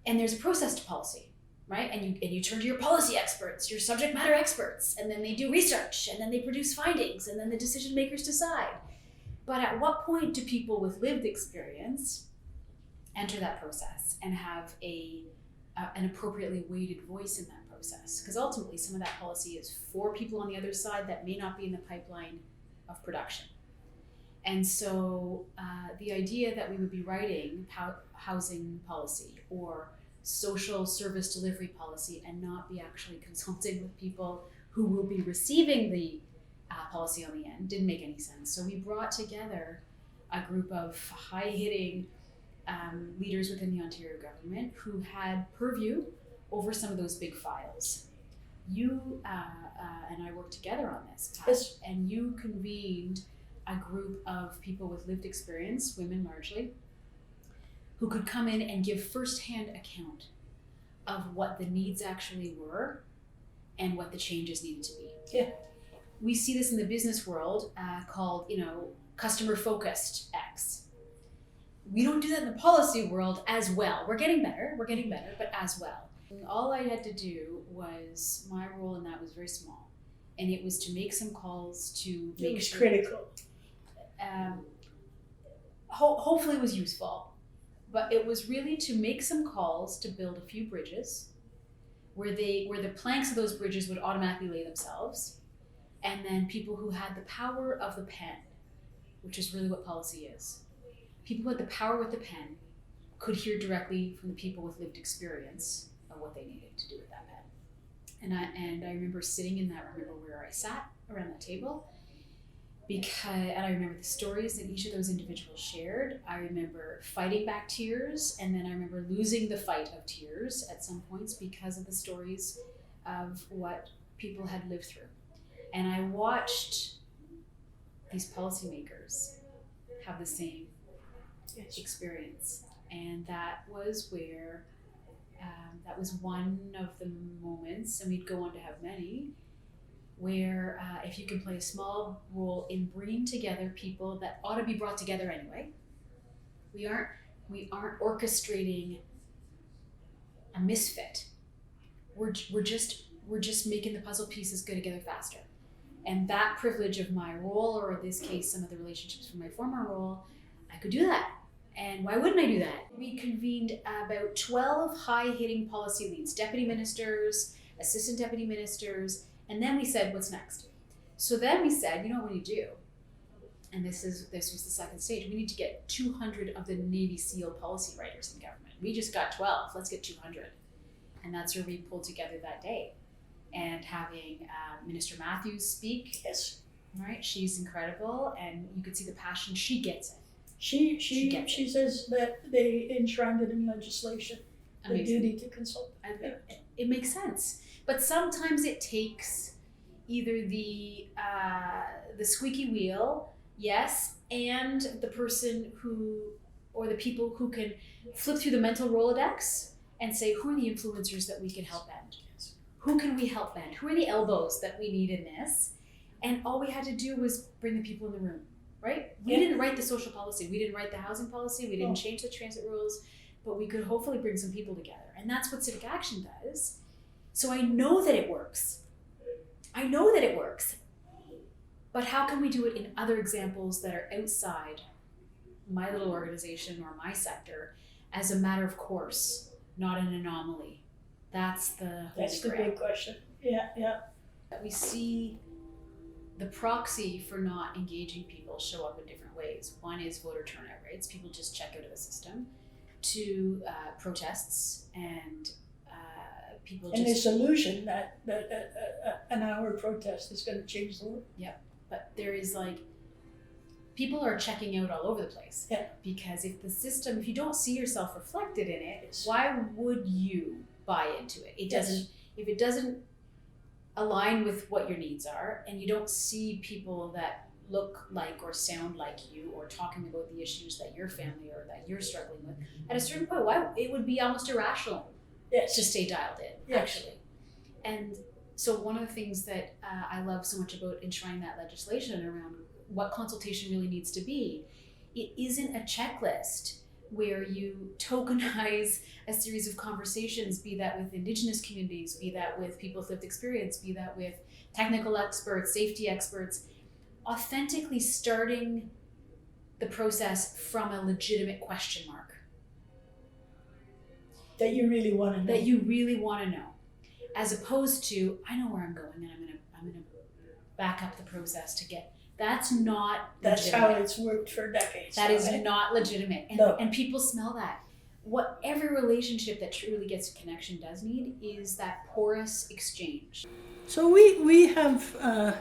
Speaker 13: and there's a process to policy. Right? And you turn to your policy experts, your subject matter experts, and then they do research, and then they produce findings, and then the decision makers decide. But at what point do people with lived experience enter that process and have an appropriately weighted voice in that process? Because ultimately, some of that policy is for people on the other side that may not be in the pipeline of production. And so the idea that we would be writing housing policy or social service delivery policy and not be actually consulting with people who will be receiving the policy on the end didn't make any sense. So we brought together a group of high-hitting leaders within the Ontario government who had purview over some of those big files. You and I worked together on this, Pat,
Speaker 1: Yes.
Speaker 13: and you convened a group of people with lived experience, women largely, who could come in and give firsthand account of what the needs actually were and what the changes needed to be.
Speaker 1: Yeah.
Speaker 13: We see this in the business world called, customer focused X. We don't do that in the policy world as well. We're getting better, but as well. And all I had to do was, my role in that was very small, and it was to make some calls to make
Speaker 1: It was
Speaker 13: sure.
Speaker 1: critical.
Speaker 13: Hopefully it was useful. But it was really to make some calls to build a few bridges where the planks of those bridges would automatically lay themselves, and then people who had the power of the pen, which is really what policy is. People who had the power with the pen could hear directly from the people with lived experience of what they needed to do with that pen. And I remember sitting in that, I remember where I sat around that table, and I remember the stories that each of those individuals shared. I remember fighting back tears, and then I remember losing the fight of tears at some points because of the stories of what people had lived through. And I watched these policymakers have the same experience. And that was where, that was one of the moments, and we'd go on to have many, where if you can play a small role in bringing together people that ought to be brought together anyway. We aren't orchestrating a misfit. We're just making the puzzle pieces go together faster. And that privilege of my role, or in this case, some of the relationships from my former role, I could do that. And why wouldn't I do that? We convened about 12 high-hitting policy leads, deputy ministers, assistant deputy ministers, and then we said, what's next? So then we said, you know what we need to do? And this was the second stage. We need to get 200 of the Navy SEAL policy writers in government. We just got 12. Let's get 200. And that's where we pulled together that day. And having Minister Matthews speak.
Speaker 1: Yes.
Speaker 13: Right? She's incredible, and you could see the passion. She gets it.
Speaker 1: She says that they enshrined it in legislation.
Speaker 13: Amazing.
Speaker 1: The duty to consult.
Speaker 13: It makes sense. But sometimes it takes either the squeaky wheel, yes, and the person or the people who can flip through the mental Rolodex and say, who are the influencers that we can help bend? Who can we help bend? Who are the elbows that we need in this? And all we had to do was bring the people in the room, right? We didn't write the social policy. We didn't write the housing policy. We didn't change the transit rules, but we could hopefully bring some people together. And that's what Civic Action does. So I know that it works. But how can we do it in other examples that are outside my little organization or my sector as a matter of course, not an anomaly? That's the
Speaker 1: That's the
Speaker 13: grail.
Speaker 1: big question. Yeah.
Speaker 13: We see the proxy for not engaging people show up in different ways. One is voter turnout rates. People just check out of the system. Two, protests and people
Speaker 1: And
Speaker 13: just...
Speaker 1: this illusion that an hour protest is going to change the world.
Speaker 13: But there is like, people are checking out all over the place.
Speaker 1: Yeah.
Speaker 13: Because if you don't see yourself reflected in it, why would you buy into it? It doesn't, if it doesn't align with what your needs are, and you don't see people that look like or sound like you or talking about the issues that your family or that you're struggling with, at a certain point, it would be almost irrational to stay dialed in, actually. And so one of the things that I love so much about enshrining that legislation around what consultation really needs to be, it isn't a checklist where you tokenize a series of conversations, be that with Indigenous communities, be that with people with lived experience, be that with technical experts, safety experts, authentically starting the process from a legitimate question mark.
Speaker 1: That you really want to know.
Speaker 13: That you really want to know. As opposed to, I know where I'm going and I'm gonna back up the process to get... That's not
Speaker 1: That's
Speaker 13: legitimate.
Speaker 1: how it's worked for decades.
Speaker 13: That is not legitimate. And,
Speaker 1: No.
Speaker 13: and people smell that. What every relationship that truly gets a connection does need is that porous exchange.
Speaker 1: So we have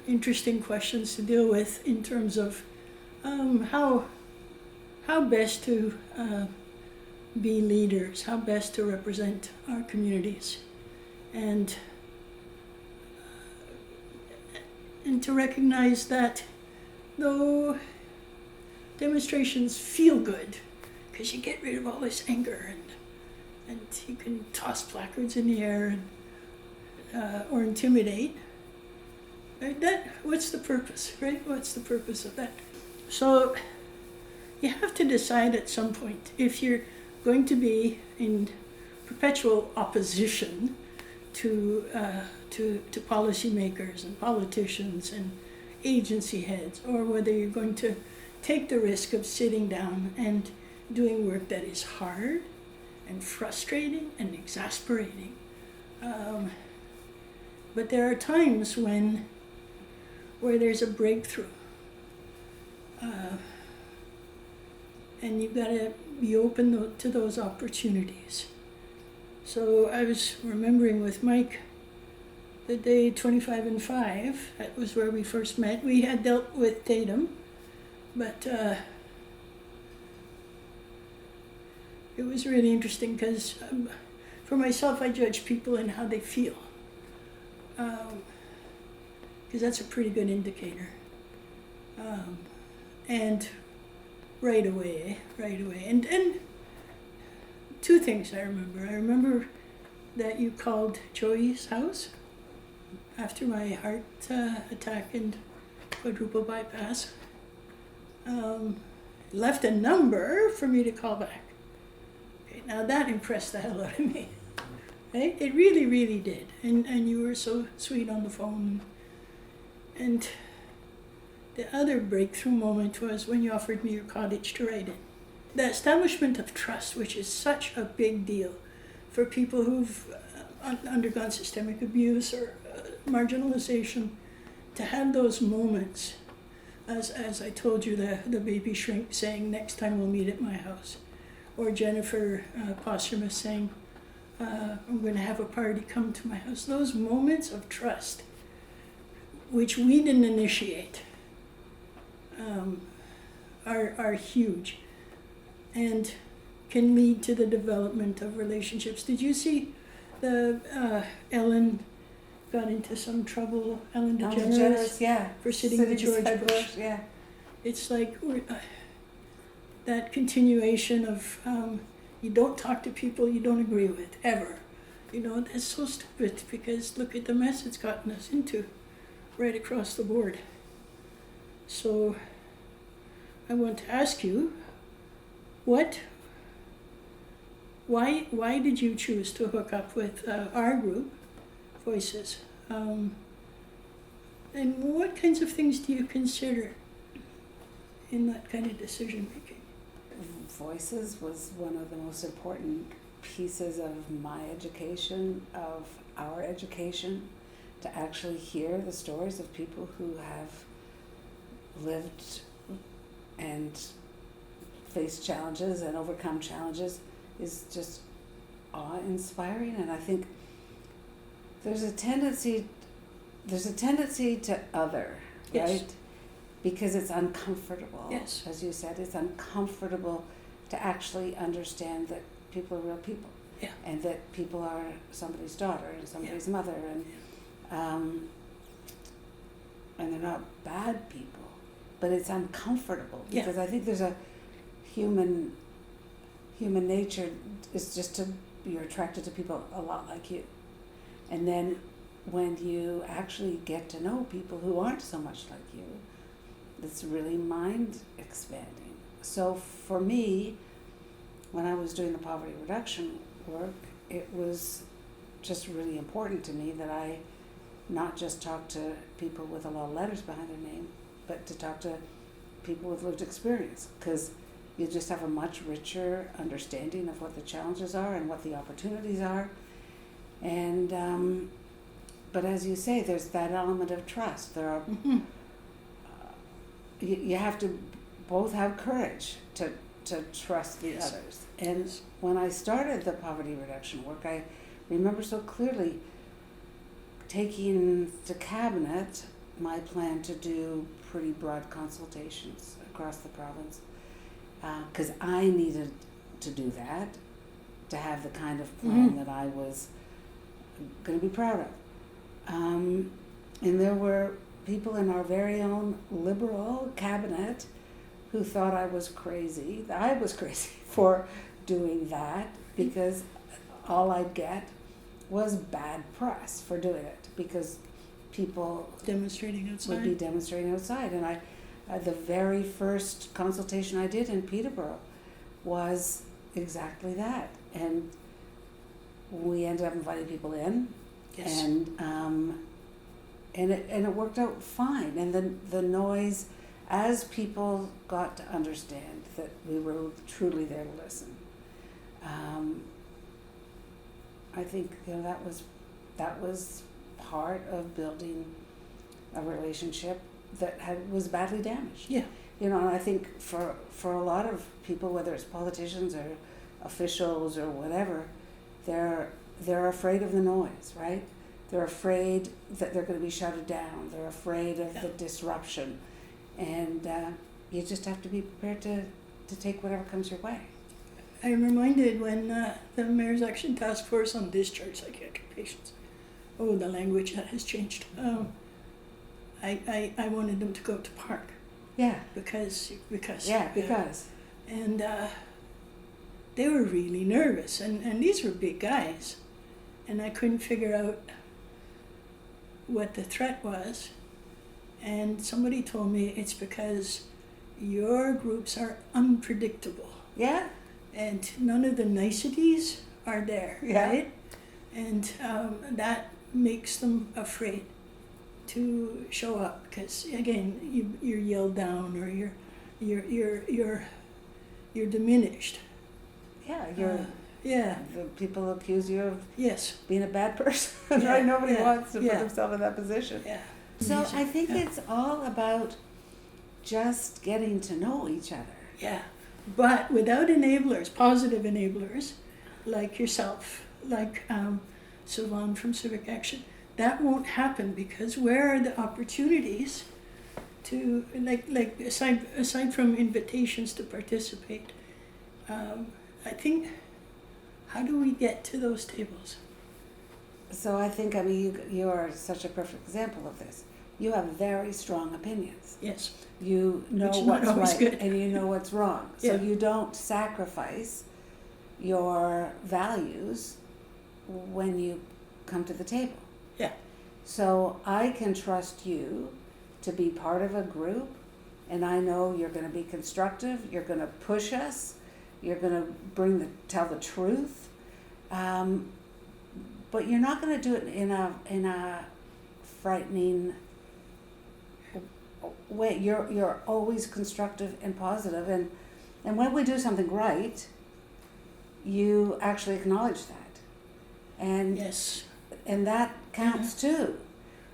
Speaker 1: interesting questions to deal with in terms of how best to be leaders, how best to represent our communities, and to recognize that though demonstrations feel good because you get rid of all this anger and you can toss placards in the air and, or intimidate, right? What's the purpose, right? What's the purpose of that? So you have to decide at some point if you're going to be in perpetual opposition to policymakers and politicians and agency heads, or whether you're going to take the risk of sitting down and doing work that is hard and frustrating and exasperating. But there are times where there's a breakthrough, and you've got to be open to those opportunities. So I was remembering with Mike the day 25 and 5, that was where we first met. We had dealt with Tatum, but it was really interesting because for myself, I judge people in how they feel, because that's a pretty good indicator. And right away. And two things I remember. I remember that you called Joey's house after my heart attack and quadruple bypass. Left a number for me to call back. Okay, now that impressed the hell out of me. Right? It really, really did. And you were so sweet on the phone. And the other breakthrough moment was when you offered me your cottage to ride in. The establishment of trust, which is such a big deal for people who've undergone systemic abuse or marginalization, to have those moments, as I told you, the baby shrink saying, next time we'll meet at my house, or Jennifer Posthumous saying, I'm going to have a party, come to my house. Those moments of trust, which we didn't initiate, are huge and can lead to the development of relationships. Did you see Ellen got into some trouble, Ellen DeGeneres, for sitting with George Bush?
Speaker 9: Yeah.
Speaker 1: It's like that continuation of you don't talk to people you don't agree with, ever. You know, that's so stupid because look at the mess it's gotten us into right across the board. So I want to ask you, why did you choose to hook up with our group, Voices? And what kinds of things do you consider in that kind of decision making?
Speaker 14: Voices was one of the most important pieces of my education, of our education, to actually hear the stories of people who have lived and faced challenges and overcome challenges is just awe-inspiring. And I think there's a tendency to other,
Speaker 1: Yes.
Speaker 14: right? Because it's uncomfortable.
Speaker 1: Yes.
Speaker 14: As you said, it's uncomfortable to actually understand that people are real people.
Speaker 1: Yeah.
Speaker 14: And that people are somebody's daughter and somebody's mother, and they're not bad people, but it's uncomfortable because I think there's a human nature is just to, you're attracted to people a lot like you, and then when you actually get to know people who aren't so much like you, it's really mind expanding. So for me, when I was doing the poverty reduction work, it was just really important to me that I not just talk to people with a lot of letters behind their name, but to talk to people with lived experience, because you just have a much richer understanding of what the challenges are and what the opportunities are. And but as you say, there's that element of trust. There are you have to both have courage to trust the others. And when I started the poverty reduction work, I remember so clearly taking to cabinet my plan to do pretty broad consultations across the province, because I needed to do that to have the kind of plan that I was going to be proud of. And there were people in our very own Liberal cabinet who thought I was crazy. I was crazy for doing that, because all I'd get was bad press for doing it, because people
Speaker 1: Demonstrating
Speaker 14: would be
Speaker 1: outside.
Speaker 14: demonstrating outside. And I the very first consultation I did in Peterborough was exactly that. And we ended up inviting people in,
Speaker 1: Yes.
Speaker 14: and it worked out fine. And then the noise, as people got to understand that we were truly there to listen, I think that was part of building a relationship that was badly damaged.
Speaker 1: Yeah.
Speaker 14: And I think for a lot of people, whether it's politicians or officials or whatever, they're afraid of the noise, right? They're afraid that they're going to be shouted down. They're afraid of the disruption, and you just have to be prepared to take whatever comes your way.
Speaker 1: I'm reminded when the Mayor's Action Task Force on Discharge Psychiatric Patients, the language that has changed. I wanted them to go to park.
Speaker 14: Yeah.
Speaker 1: Because. And they were really nervous, and these were big guys, and I couldn't figure out what the threat was. And somebody told me it's because your groups are unpredictable.
Speaker 14: Yeah.
Speaker 1: And none of the niceties are there, right? And that makes them afraid to show up, because again, you're yelled down, or you're diminished.
Speaker 14: Yeah, the people accuse you of
Speaker 1: yes
Speaker 14: being a bad person, right? Nobody wants to put themselves in that position.
Speaker 1: Yeah.
Speaker 14: So I think it's all about just getting to know each other.
Speaker 1: Yeah, but without enablers, positive enablers, like yourself, like Sylvan from Civic Action, that won't happen, because where are the opportunities to, like aside from invitations to participate, I think, how do we get to those tables?
Speaker 14: So I think, you are such a perfect example of this. You have very strong opinions.
Speaker 1: Yes.
Speaker 14: You know
Speaker 1: Which is
Speaker 14: what's
Speaker 1: not always
Speaker 14: right
Speaker 1: good.
Speaker 14: and you know what's wrong. So
Speaker 1: Yeah.
Speaker 14: you don't sacrifice your values when you come to the table.
Speaker 1: Yeah.
Speaker 14: So I can trust you to be part of a group, and I know you're going to be constructive, you're going to push us, you're going to tell the truth, but you're not going to do it in a frightening way. You're always constructive and positive, and when we do something right, you actually acknowledge that, and
Speaker 1: yes,
Speaker 14: and that counts too.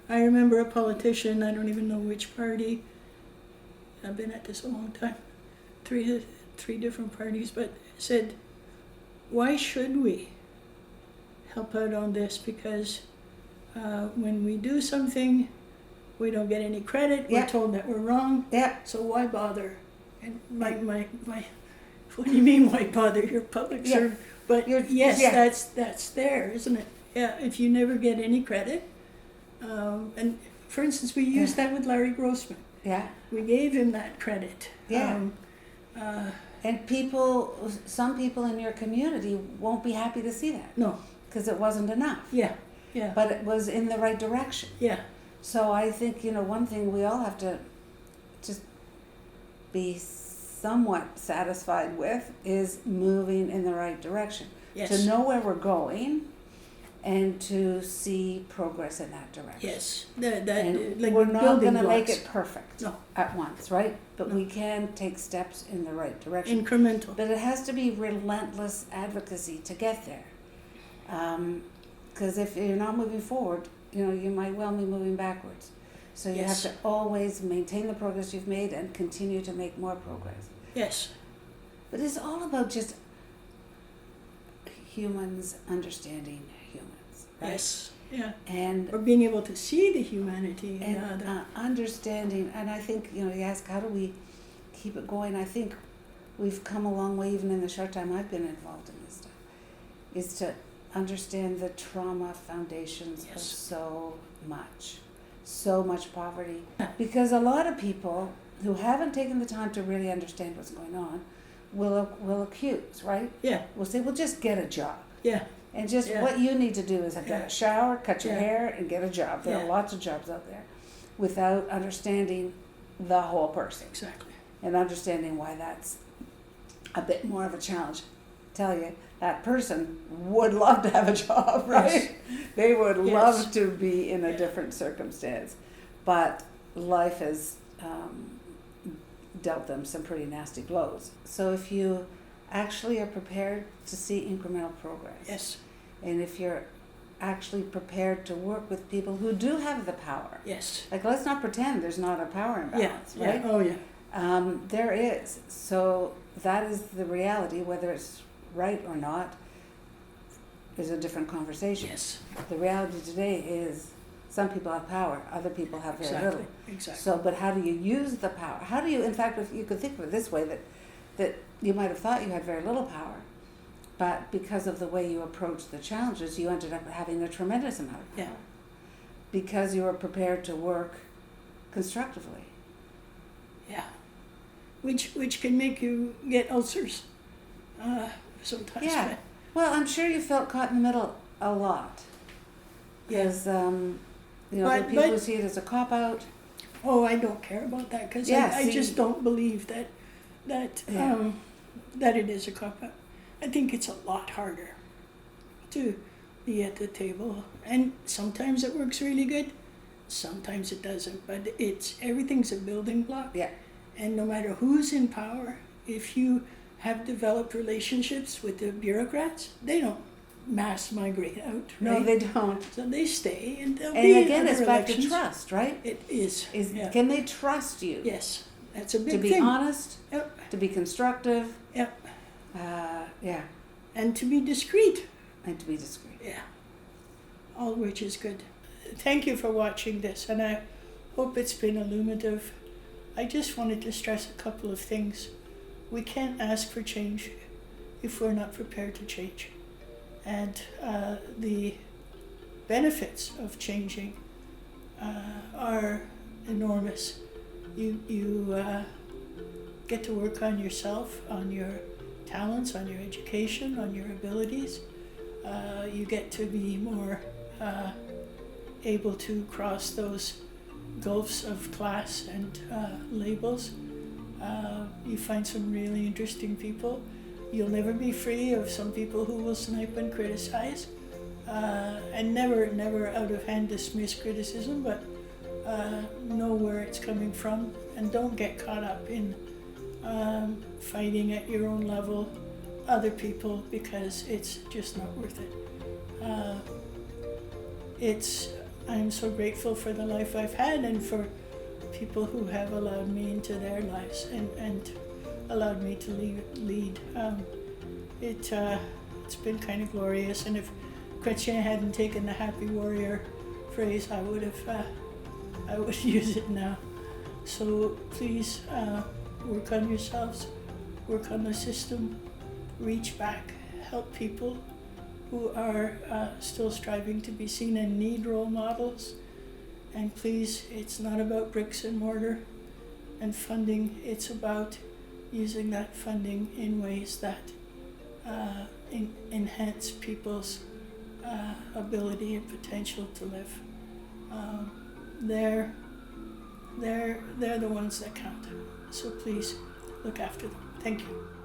Speaker 1: I remember a politician, I don't even know which party, I've been at this a long time, three different parties, but said, why should we help out on this? Because when we do something, we don't get any credit,
Speaker 14: Yeah.
Speaker 1: we're told that we're wrong,
Speaker 14: Yeah.
Speaker 1: so why bother? And my what do you mean why bother? You're a public
Speaker 14: Yeah.
Speaker 1: servant. But yes,
Speaker 14: yeah.
Speaker 1: that's there, isn't it? Yeah, if you never get any credit, and for instance, we used that with Larry Grossman.
Speaker 14: Yeah.
Speaker 1: We gave him that credit.
Speaker 14: Yeah. And some people in your community won't be happy to see that
Speaker 1: No,
Speaker 14: because it wasn't enough.
Speaker 1: yeah, yeah,
Speaker 14: But it was in the right direction.
Speaker 1: yeah,
Speaker 14: So I think, one thing we all have to just be somewhat satisfied with is moving in the right direction.
Speaker 1: yes,
Speaker 14: To know where we're going and to see progress in that direction.
Speaker 1: yes. That
Speaker 14: And
Speaker 1: like
Speaker 14: we're not
Speaker 1: building
Speaker 14: going to make
Speaker 1: blocks.
Speaker 14: it perfect
Speaker 1: No.
Speaker 14: at once, right? But
Speaker 1: No.
Speaker 14: we can take steps in the right direction.
Speaker 1: Incremental.
Speaker 14: But it has to be relentless advocacy to get there. Because if you're not moving forward, you might well be moving backwards. So you
Speaker 1: Yes.
Speaker 14: have to always maintain the progress you've made and continue to make more progress.
Speaker 1: Yes,
Speaker 14: But it's all about just humans understanding humans, right?
Speaker 1: yes, yeah.
Speaker 14: And
Speaker 1: Or being able to see the humanity in the
Speaker 14: and
Speaker 1: other.
Speaker 14: understanding, and I think, you ask how do we keep it going. I think we've come a long way, even in the short time I've been involved in this stuff, is to understand the trauma foundations of
Speaker 1: Yes.
Speaker 14: so much poverty. Because a lot of people who haven't taken the time to really understand what's going on will accuse, right?
Speaker 1: Yeah,
Speaker 14: Will say, well, just get a job.
Speaker 1: yeah,
Speaker 14: And just
Speaker 1: Yeah.
Speaker 14: what you need to do is get
Speaker 1: Yeah.
Speaker 14: a shower, cut your
Speaker 1: Yeah.
Speaker 14: hair, and get a job. There are
Speaker 1: Yeah.
Speaker 14: lots of jobs out there without understanding the whole person
Speaker 1: exactly.
Speaker 14: and understanding why that's a bit more of a challenge. Tell you, that person would love to have a job, right?
Speaker 1: Yes.
Speaker 14: They would
Speaker 1: Yes.
Speaker 14: love to be in a
Speaker 1: Yeah.
Speaker 14: different circumstance. But life has dealt them some pretty nasty blows. So if you actually are prepared to see incremental progress,
Speaker 1: Yes,
Speaker 14: and if you're actually prepared to work with people who do have the power,
Speaker 1: yes.
Speaker 14: like let's not pretend there's not a power
Speaker 1: Yeah,
Speaker 14: imbalance,
Speaker 1: yeah,
Speaker 14: right?
Speaker 1: oh yeah.
Speaker 14: There is. So that is the reality. Whether it's right or not is a different conversation.
Speaker 1: Yes,
Speaker 14: The reality today is some people have power, other people have very
Speaker 1: exactly,
Speaker 14: little.
Speaker 1: exactly.
Speaker 14: So, but how do you use the power? How do you, in fact, if you could think of it this way, that you might have thought you had very little power, but because of the way you approached the challenges, you ended up having a tremendous amount of power.
Speaker 1: Yeah.
Speaker 14: Because you were prepared to work constructively.
Speaker 1: Yeah, which can make you get ulcers sometimes.
Speaker 14: Yeah. Well, I'm sure you felt caught in the middle a lot. Because,
Speaker 1: But-
Speaker 14: the people who
Speaker 1: but-
Speaker 14: see it as a cop-out.
Speaker 1: Oh, I don't care about that because
Speaker 14: Yeah,
Speaker 1: I
Speaker 14: see-
Speaker 1: just don't believe that
Speaker 14: Yeah.
Speaker 1: that it is a cop out. I think it's a lot harder to be at the table, and sometimes it works really good, sometimes it doesn't. But everything's a building block.
Speaker 14: Yeah.
Speaker 1: And no matter who's in power, if you have developed relationships with the bureaucrats, they don't mass migrate out.
Speaker 14: No,
Speaker 1: right?
Speaker 14: they don't.
Speaker 1: So they stay, and they'll
Speaker 14: And
Speaker 1: be
Speaker 14: again,
Speaker 1: other
Speaker 14: it's back to
Speaker 1: elections.
Speaker 14: trust, right?
Speaker 1: It is. Yeah.
Speaker 14: Can they trust you?
Speaker 1: Yes, that's a big
Speaker 14: To be
Speaker 1: thing.
Speaker 14: honest,
Speaker 1: Yep,
Speaker 14: to be constructive,
Speaker 1: yep.
Speaker 14: yeah,
Speaker 1: And to be discreet.
Speaker 14: and to be discreet.
Speaker 1: Yeah. All which is good. Thank you for watching this, and I hope it's been illuminative. I just wanted to stress a couple of things. We can't ask for change if we're not prepared to change. And the benefits of changing are enormous. You get to work on yourself, on your talents, on your education, on your abilities. You get to be more able to cross those gulfs of class and labels. You find some really interesting people. You'll never be free of some people who will snipe and criticize, and never out of hand dismiss criticism, but know where it's coming from, and don't get caught up in fighting at your own level other people, because it's just not worth it. It's I'm so grateful for the life I've had and for people who have allowed me into their lives and allowed me to lead. It's been kind of glorious, and if Chrétien hadn't taken the happy warrior phrase, I would use it now. So please work on yourselves, work on the system, reach back, help people who are still striving to be seen and need role models. And please, it's not about bricks and mortar and funding, it's about using that funding in ways that enhance people's ability and potential to live. They're the ones that count. So please look after them. Thank you.